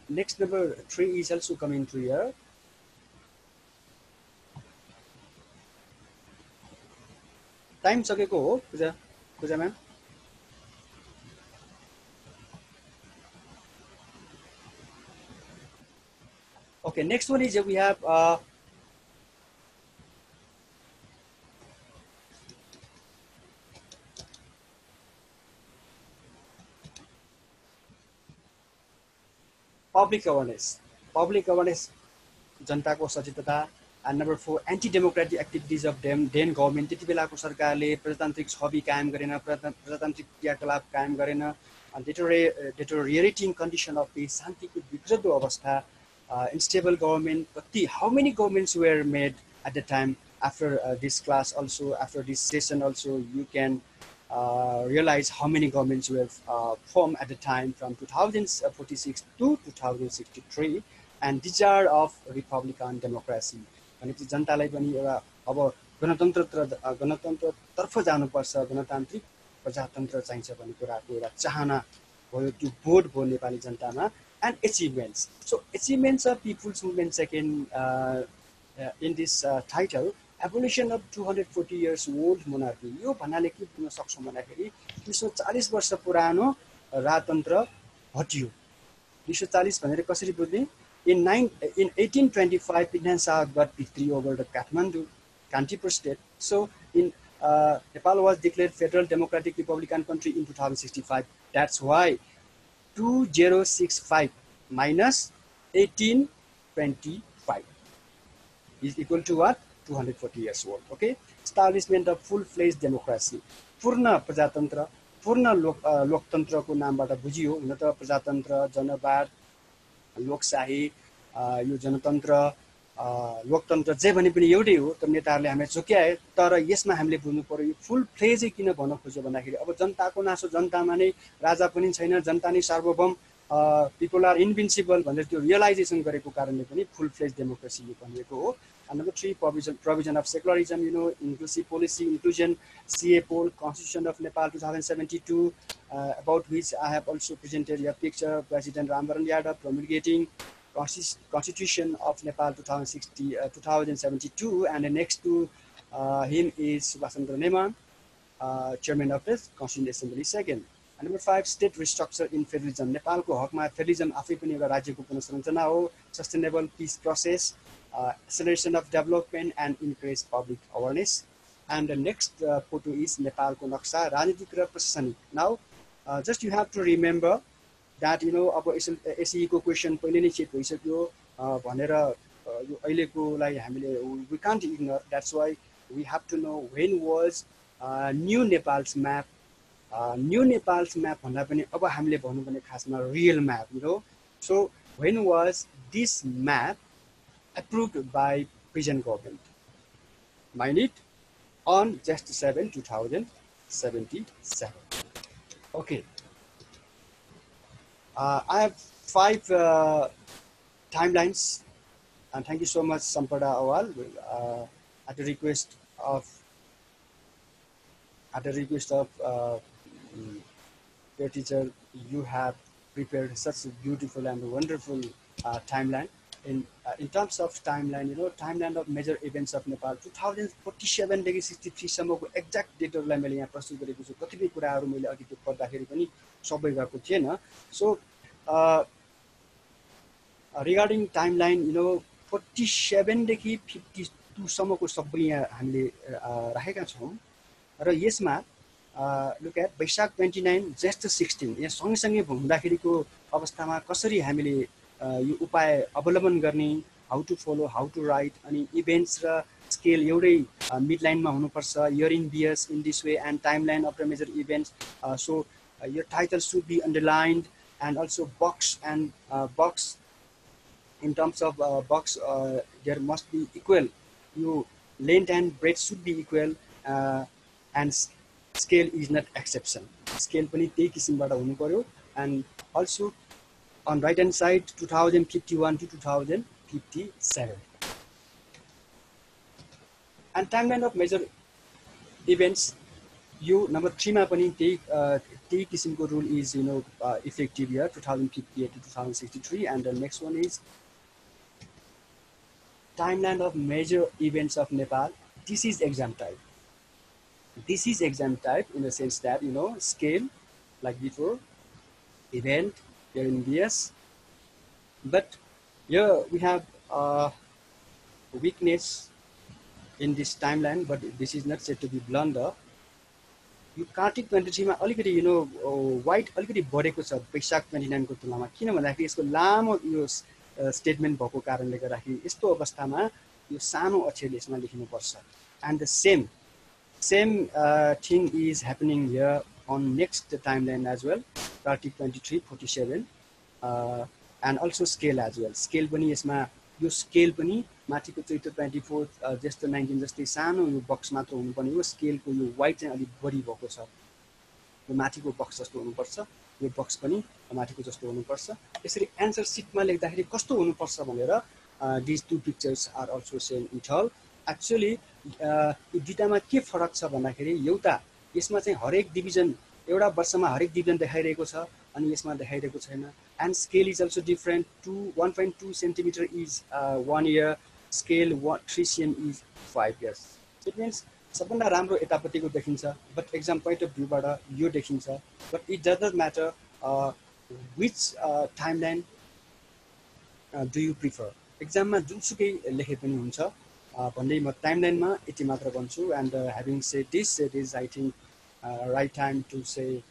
next number 3 is also coming to here. Time सकेको हो पूजा ma'am. Okay, next one is we have public awareness जनता को सचेतता. And number 4 anti-democratic activities of then government. त्यति बेलाको सरकारले प्रजातान्त्रिक छवि कायम गरेन, प्रजातान्त्रिक क्रियाकलाप कायम गरेन. Deteriorating condition of peace, शान्तिको बिग्रदो अवस्था, unstable government. How many governments were made at the time? After this class also, after this session also, you can realize how many governments were formed at the time from 2046 to 2063, and these are of Republican democracy. भनेपछि जनतालाई पनि एउटा अब गणतन्त्रतर्फ जानुपर्छ, गणतान्त्रिक प्रजातन्त्र चाहिन्छ भन्ने कुराको एउटा चाहना भयो, त्यो बोध भयो नेपाली जनतामा. And achievements. So achievements of people's movement second in this title, abolition of 240 years old monarchy. यो भन्नाले के बुझ्न सक्छौं भन्दाखेरि 240 वर्ष पुरानो राजतन्त्र हटियो. 240 भनेर कसरी बुझ्ने? In 1825, Pidhan Shah got victory over the Kathmandu, Kantipur state. So Nepal was declared Federal Democratic Republican country in 2065. That's why 2065 minus 1825 is equal to what? 240 years old. Okay. Establishment of full-fledged democracy. पूर्ण प्रजातन्त्र, पूर्ण लोकतन्त्रको नामबाट बुझियो. हुन त प्रजातन्त्र, जनवाद, लोकशाही, यो जनतन्त्र, लोकतन्त्र जे भने पनि एउटै हो. तर नेताहरूले हामीलाई झुक्याए. तर यसमा हामीले बुझ्नु पर्यो फुल फ्लेजै किन भन्न खोज्यो भन्दाखेरि अब जनताको नासो जनतामा नै, राजा पनि छैन, जनता नै सार्वभौम, पिपल आर इन्भिन्सिबल भनेर त्यो रियलाइजेसन गरेको कारणले पनि फुल फ्लेज डेमोक्रेसी भनिएको हो. And number 3, provision of secularism, inclusive policy, inclusion, CA poll, Constitution of Nepal 2072, about which I have also presented a picture. President Rambaran Yadav promulgating Constitution of Nepal 2072, and the next to him is Subhash Chandra Nema, chairman of the Constituent Assembly second. And number 5, state restructure in federalism. Nepal ko hakma federalism afai pani euta राज्यको पुनर्संरचना हो. Sustainable peace process, acceleration of development and increased public awareness. And the next photo is Nepal ko naksha राजनीतिक र प्रशासनिक. Now just you have to remember that अब SE को question पहिले नै check भइसक्यो भनेर यो अहिलेकोलाई हामीले we can't ignore. That's why we have to know when was new Nepal's map. New Nepal's map भन्दा पनि अब हामीले भन्नु भने खासमा real map, So when was this map approved by present government? Mind it, on just 7 2077. Okay. I have 5 timelines, and thank you so much, Sampada Awal. At the request of your teacher, you have prepared such a beautiful and wonderful timeline. In terms of timeline, you know, timeline of major events of Nepal 2047 देखि 63 सम्मको exact डेटहरुलाई मैले यहाँ प्रस्तुत गरेको छु। कतिपय कुराहरु मैले अघि त्यो पढ्दाखेरि पनि सबै गएको थिएन। So regarding timeline, you know, 47 देखि 52 सम्मको सबै यहाँ हामीले राखेका छौं र यसमा look at वैशाख 29 ज्येष्ठ 16 यहाँ सँगसँगै हुँदाखेरिको अवस्थामा कसरी हामीले यो उपाय अवलम्बन गर्ने, how to follow, how to write, अनि इभेन्ट्स र स्केल एउटै मिड लाइनमा हुनुपर्छ, year in BS in this way, and timeline of the major events. So your title should be underlined, and also box and box. In terms of box, there must be equal. You length and breadth should be equal, and scale is not exception. Scale पनि त्यही किसिमबाट हुनु पर्यो, and also on right hand side 2051 to 2057. And timeline of major events, you number 3 मा पनि त्यही किसिमको rule is, you know, effective here 2058 to 2063. And the next one is timeline of major events of Nepal. This is exam type. This is exam type in the sense that, you know, scale like before, event here in BS, but here we have weakness in this timeline, but this is not said to be blunder. You कार्तिक 23 मा अलिकति, you know, white अलिकति बढेको छ वैशाख 29 को तुलनामा, किन भन्दाखेरि यसको लामो यो स्टेटमेन्ट भएको कारणले गर्दाखेरि यस्तो अवस्थामा यो सानो अक्षरले यसमा लेख्नु पर्छ. And the same thing is happening here on next timeline as well, Kartik 23 47, and also scale as well. Scale पनि यसमा यो स्केल पनि माथिको चैत्र 24 ज्येष्ठ 19 जस्तै सानो यो बक्स मात्र हुनुपर्ने हो. स्केलको यो वाइट चाहिँ अलि बढी भएको छ, यो माथिको बक्स जस्तो हुनुपर्छ, यो बक्स पनि माथिको जस्तो हुनुपर्छ. यसरी एन्सर सिटमा लेख्दाखेरि कस्तो हुनुपर्छ भनेर these two pictures are also same it all. Actually यो दुईटामा के फरक छ भन्दाखेरि एउटा यसमा चाहिँ हरेक डिभिजन एउटा वर्षमा हरेक डिभिजन देखाइरहेको छ अनि यसमा देखाइरहेको छैन. And scale is also different. 1.2 centimeter is 1 year. Scale 3 cm is 5 years. It means सबभन्दा राम्रो यतापट्टिको देखिन्छ, but exam point of view बाट यो देखिन्छ. But it does not matter which timeline do you prefer. Exam मा जुनसुकै लेखे पनि हुन्छ भन्दै म timeline मा यति मात्र भन्छु. And having said this, it is I think right time to say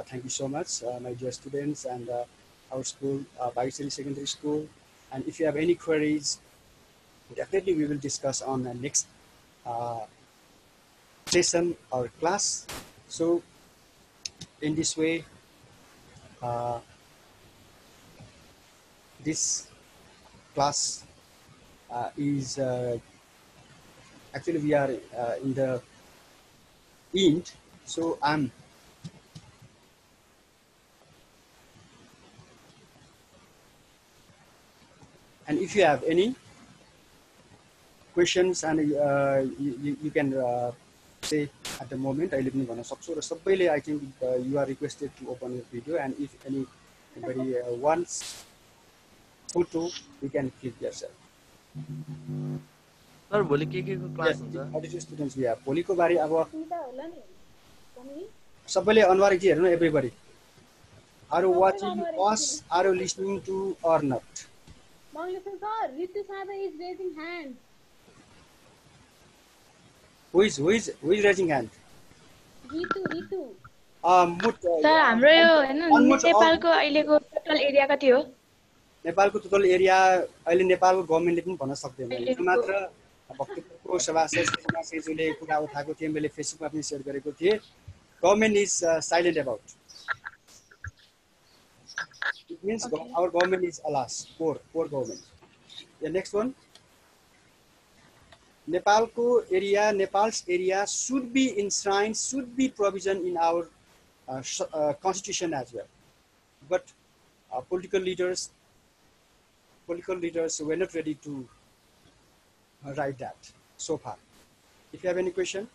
thank you so much, my dear students, and our school, Bhagyasari Secondary School. And if you have any queries, definitely we will discuss on the next session or class. So in this way, this class is actually we are in the end. So and if you have any questions, and you can say at the moment, I live in Vanasakso. I think you are requested to open your video, and if anybody wants photo, you can click yourself. Sir, भोलि के class हुन्छ? Auditor students we have. भोलिको बारे अब सबैले अनुहार के हेर्नु, everybody. Are you watching us? Are you listening to or not? Mangleshan sir, Ritu Sada is raising hand. Who is raising hand? Ritu. Sir हाम्रो यो हैन नेपालको अहिलेको टोटल एरिया कति हो? नेपालको टोटल एरिया अहिले नेपालको गभर्नमेन्टले पनि भन्न सक्दैन. यो मात्र भक्तपुरको सभासदले कुरा उठाएको थिए, मैले फेसबुकमा पनि शेयर गरेको थिए. Government is silent about. It means our government is alas, poor government. The next one. Nepal's area should be enshrined, should be provision in our constitution as well. But political leaders were not ready to write that so far. If you have any question.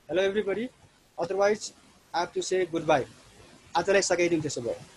Hello everybody. Otherwise, I have to say goodbye. आजलाई सकाइदिउँ त्यसो भए.